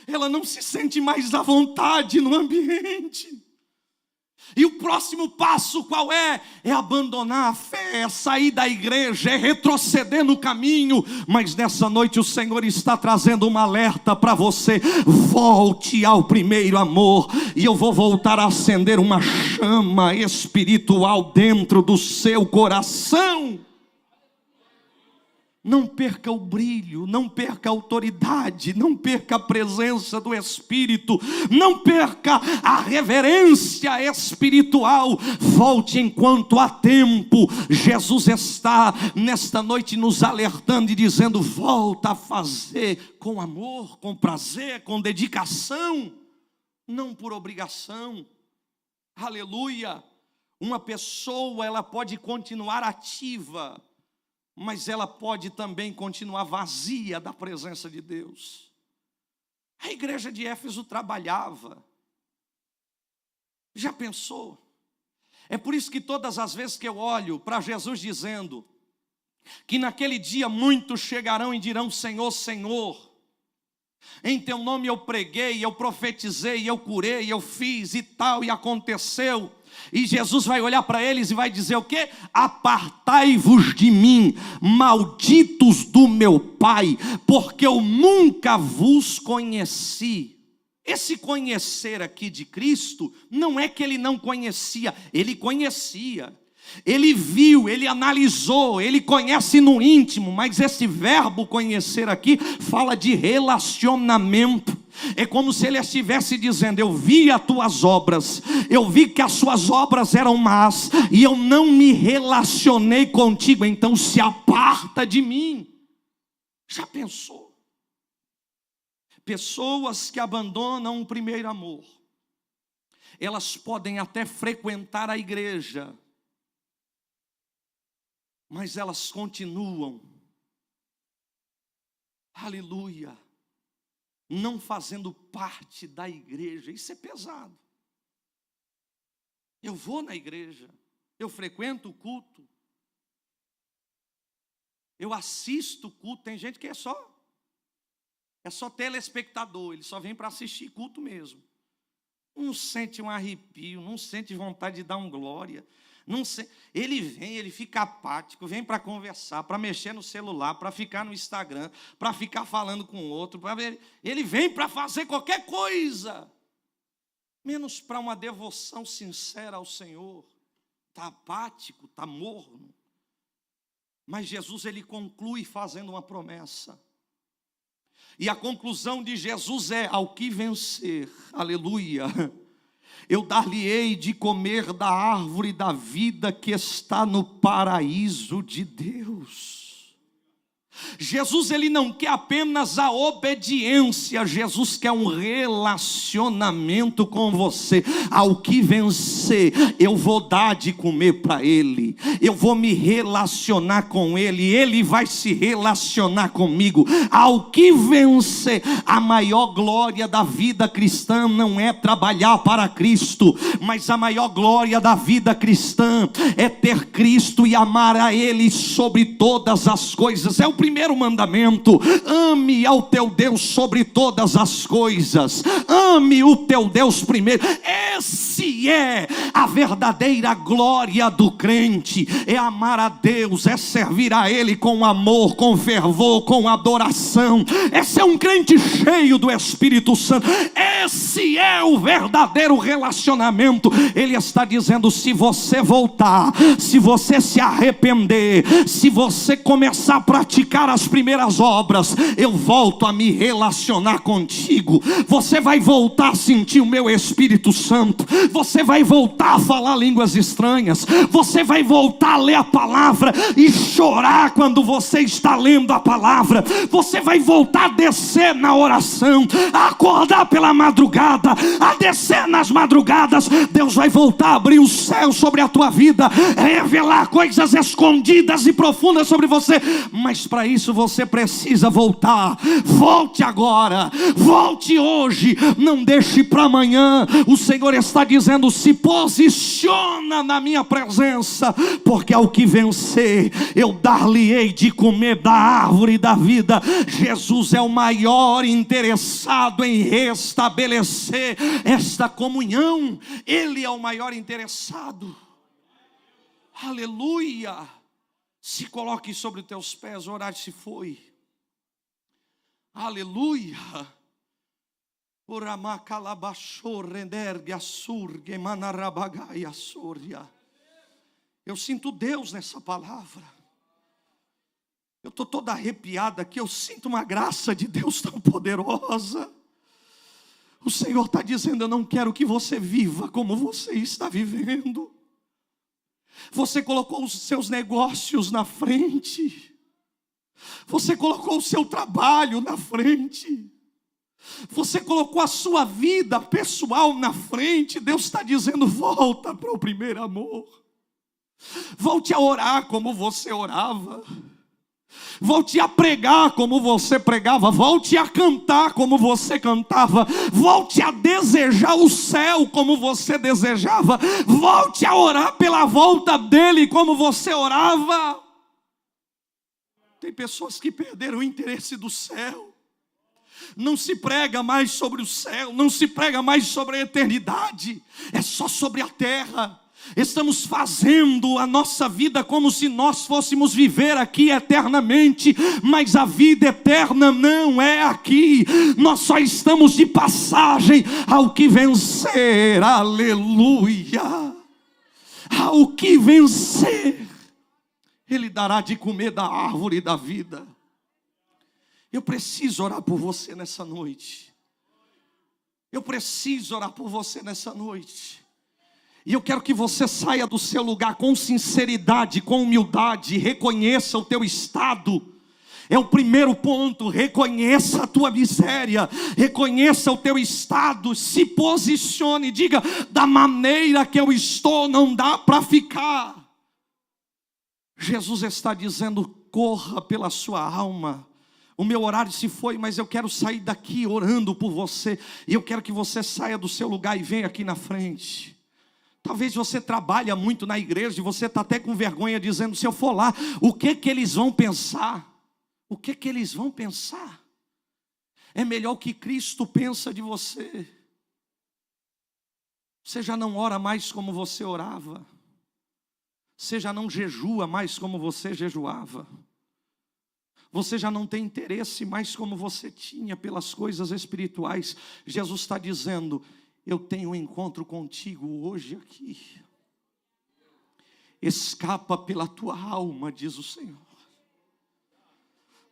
Ela não se sente mais à vontade no ambiente. E o próximo passo qual é? É abandonar a fé, é sair da igreja, é retroceder no caminho. Mas nessa noite o Senhor está trazendo um alerta para você: volte ao primeiro amor. E eu vou voltar a acender uma chama espiritual dentro do seu coração. Não perca o brilho, não perca a autoridade, não perca a presença do Espírito, não perca a reverência espiritual. Volte enquanto há tempo. Jesus está nesta noite nos alertando e dizendo: volta a fazer com amor, com prazer, com dedicação, não por obrigação. Aleluia. Uma pessoa, ela pode continuar ativa, mas ela pode também continuar vazia da presença de Deus. A igreja de Éfeso trabalhava. Já pensou? É por isso que todas as vezes que eu olho para Jesus dizendo que naquele dia muitos chegarão e dirão: Senhor, Senhor, em teu nome eu preguei, eu profetizei, eu curei, eu fiz e tal, e aconteceu. E Jesus vai olhar para eles e vai dizer o quê? Apartai-vos de mim, malditos do meu Pai, porque eu nunca vos conheci. Esse conhecer aqui de Cristo não é que ele não conhecia, ele conhecia. Ele viu, ele analisou, ele conhece no íntimo, mas esse verbo conhecer aqui fala de relacionamento. É como se ele estivesse dizendo: eu vi as tuas obras, eu vi que as suas obras eram más, e eu não me relacionei contigo, então se aparta de mim. Já pensou? Pessoas que abandonam o primeiro amor, elas podem até frequentar a igreja, mas elas continuam, aleluia, não fazendo parte da igreja. Isso é pesado. Eu vou na igreja, eu frequento o culto, eu assisto o culto. Tem gente que é só telespectador, ele só vem para assistir culto mesmo. Não sente um arrepio, não sente vontade de dar um glória. Não sei, ele vem, ele fica apático, vem para conversar, para mexer no celular, para ficar no Instagram, para ficar falando com o outro, ele vem para fazer qualquer coisa, menos para uma devoção sincera ao Senhor. Está apático, está morno. Mas Jesus, ele conclui fazendo uma promessa, e a conclusão de Jesus é: ao que vencer, aleluia, eu dar-lhe-ei de comer da árvore da vida que está no paraíso de Deus. Jesus, ele não quer apenas a obediência, Jesus quer um relacionamento com você. Ao que vencer, eu vou dar de comer para ele, eu vou me relacionar com ele, ele vai se relacionar comigo. Ao que vencer, a maior glória da vida cristã não é trabalhar para Cristo, mas a maior glória da vida cristã é ter Cristo e amar a ele sobre todas as coisas. É o primeiro mandamento: ame ao teu Deus sobre todas as coisas, ame o teu Deus primeiro. Esse é a verdadeira glória do crente, é amar a Deus, é servir a Ele com amor, com fervor, com adoração. Esse é um crente cheio do Espírito Santo, esse é o verdadeiro relacionamento. Ele está dizendo: se você voltar, se você se arrepender, se você começar a praticar as primeiras obras, eu volto a me relacionar contigo. Você vai voltar a sentir o meu Espírito Santo, você vai voltar a falar línguas estranhas, você vai voltar a ler a palavra e chorar quando você está lendo a palavra, você vai voltar a descer na oração, a acordar pela madrugada, a descer nas madrugadas. Deus vai voltar a abrir o céu sobre a tua vida, revelar coisas escondidas e profundas sobre você. Mas para isso você precisa voltar. Volte agora, volte hoje, não deixe para amanhã. O Senhor está dizendo: se posiciona na minha presença, porque ao que vencer, eu dar-lhe-ei de comer da árvore da vida. Jesus é o maior interessado em restabelecer esta comunhão, Ele é o maior interessado. Aleluia. Se coloque sobre os teus pés, o horário se foi. Aleluia. Eu sinto Deus nessa palavra. Eu estou toda arrepiada aqui, eu sinto uma graça de Deus tão poderosa. O Senhor está dizendo: eu não quero que você viva como você está vivendo. Você colocou os seus negócios na frente, você colocou o seu trabalho na frente, você colocou a sua vida pessoal na frente. Deus está dizendo: volta para o primeiro amor, volte a orar como você orava, volte a pregar como você pregava, volte a cantar como você cantava, volte a desejar o céu como você desejava, volte a orar pela volta dele como você orava. Tem pessoas que perderam o interesse do céu. Não se prega mais sobre o céu, não se prega mais sobre a eternidade, é só sobre a terra. Estamos fazendo a nossa vida como se nós fôssemos viver aqui eternamente, mas a vida eterna não é aqui. Nós só estamos de passagem. Ao que vencer, aleluia, ao que vencer, Ele dará de comer da árvore da vida. Eu preciso orar por você nessa noite. Eu preciso orar por você nessa noite. E eu quero que você saia do seu lugar com sinceridade, com humildade. Reconheça o teu estado. É o primeiro ponto. Reconheça a tua miséria, reconheça o teu estado, se posicione, diga: da maneira que eu estou não dá para ficar. Jesus está dizendo: corra pela sua alma. O meu horário se foi, mas eu quero sair daqui orando por você. E eu quero que você saia do seu lugar e venha aqui na frente. Talvez você trabalha muito na igreja e você está até com vergonha, dizendo: se eu for lá, o que eles vão pensar? O que eles vão pensar? É melhor o que Cristo pensa de você. Você já não ora mais como você orava. Você já não jejua mais como você jejuava. Você já não tem interesse mais como você tinha pelas coisas espirituais. Jesus está dizendo: eu tenho um encontro contigo hoje aqui. Escapa pela tua alma, diz o Senhor.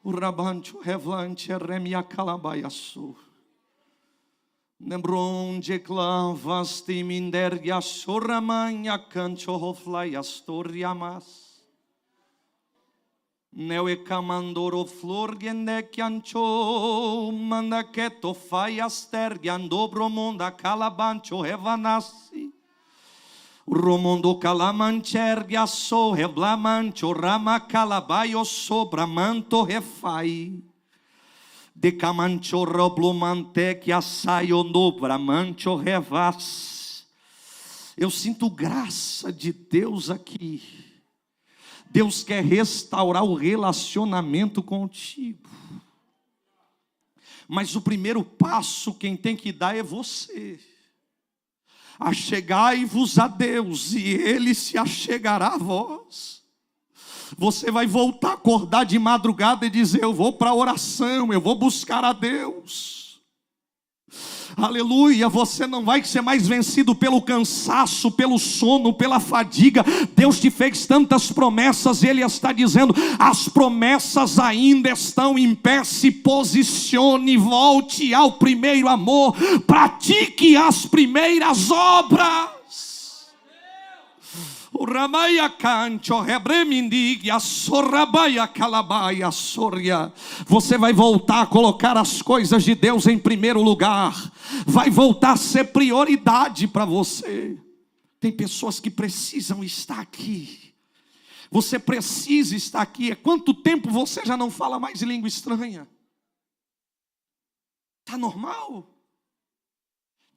O rabancho revante remia calabaiaçu. Nembronje clavas timindergia soramanya cancho hoflai astoriamas. Neue camandoro flor gende chiancho manda che to fai astergian dobro monda calabancho hevanassi. Romondo calamanchergia so heblamancho rama calabaio sobramanto refai. De camancho roblomante que assaio no bramancho revas. Eu sinto graça de Deus aqui. Deus quer restaurar o relacionamento contigo. Mas o primeiro passo quem tem que dar é você. Achegai-vos a Deus e Ele se achegará a vós. Você vai voltar a acordar de madrugada e dizer: eu vou para a oração, eu vou buscar a Deus. Aleluia, você não vai ser mais vencido pelo cansaço, pelo sono, pela fadiga. Deus te fez tantas promessas e Ele está dizendo: as promessas ainda estão em pé. Se posicione, volte ao primeiro amor, pratique as primeiras obras. O Ramaia cancho rebremindigia sorrabaia calabaia soria. Você vai voltar a colocar as coisas de Deus em primeiro lugar. Vai voltar a ser prioridade para você. Tem pessoas que precisam estar aqui. Você precisa estar aqui. Há quanto tempo você já não fala mais língua estranha? Tá normal?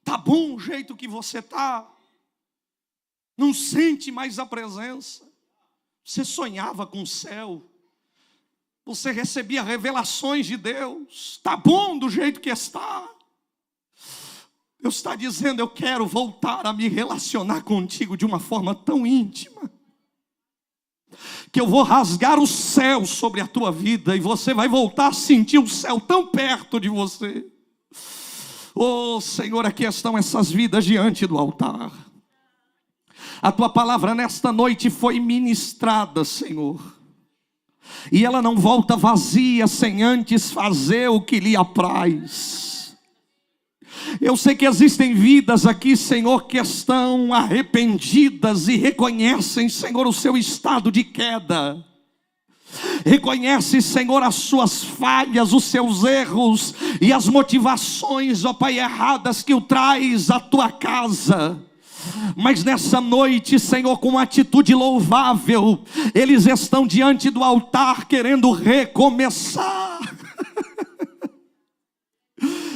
Tá bom o jeito que você tá? Não sente mais a presença. Você sonhava com o céu. Você recebia revelações de Deus. Está bom do jeito que está. Deus está dizendo: eu quero voltar a me relacionar contigo de uma forma tão íntima, que eu vou rasgar o céu sobre a tua vida. E você vai voltar a sentir o céu tão perto de você. Oh Senhor, aqui estão essas vidas diante do altar. A tua palavra nesta noite foi ministrada, Senhor, e ela não volta vazia sem antes fazer o que lhe apraz. Eu sei que existem vidas aqui, Senhor, que estão arrependidas e reconhecem, Senhor, o seu estado de queda. Reconhece, Senhor, as suas falhas, os seus erros e as motivações, ó Pai, erradas que o traz à tua casa. Mas nessa noite, Senhor, com uma atitude louvável, eles estão diante do altar querendo recomeçar.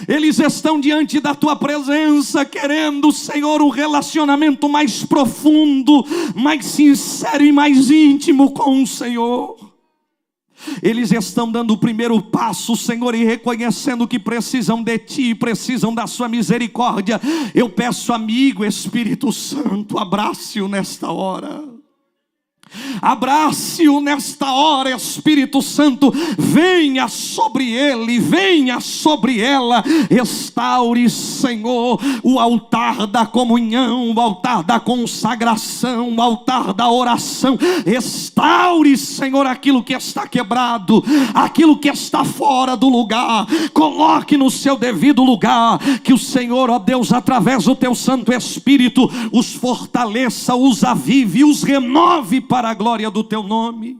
Eles estão diante da tua presença querendo, Senhor, um relacionamento mais profundo, mais sincero e mais íntimo com o Senhor. Eles estão dando o primeiro passo, Senhor, e reconhecendo que precisam de Ti, precisam da Sua misericórdia. Eu peço, amigo Espírito Santo, abrace-o nesta hora. Abrace-o nesta hora, Espírito Santo. Venha sobre ele, venha sobre ela. Restaure, Senhor, o altar da comunhão, o altar da consagração, o altar da oração. Restaure, Senhor, aquilo que está quebrado, aquilo que está fora do lugar. Coloque no seu devido lugar. Que o Senhor, ó Deus, através do teu Santo Espírito, os fortaleça, os avive, os renove para a glória do teu nome.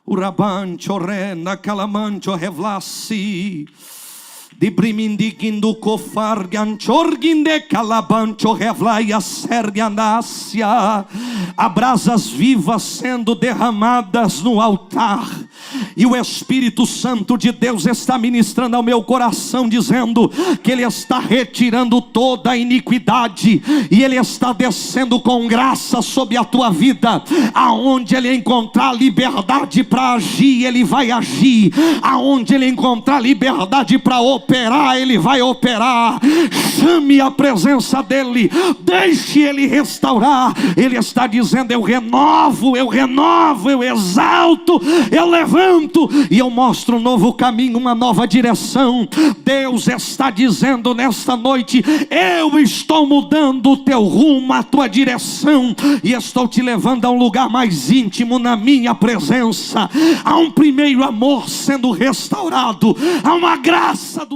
O rabancho rena calamancho revlassi. De brimindigindo cofargan chorginde calabancho revlaia sergianácia. Há brasas vivas sendo derramadas no altar. E o Espírito Santo de Deus está ministrando ao meu coração, dizendo que Ele está retirando toda a iniquidade, e Ele está descendo com graça sobre a tua vida. Aonde Ele encontrar liberdade para agir, Ele vai agir. Aonde Ele encontrar liberdade para operar, Ele vai operar. Chame a presença dEle, deixe Ele restaurar. Ele está dizendo: eu renovo, eu exalto, eu levanto e eu mostro um novo caminho, uma nova direção. Deus está dizendo nesta noite: eu estou mudando o teu rumo, a tua direção, e estou te levando a um lugar mais íntimo na minha presença. Há um primeiro amor sendo restaurado, há uma graça do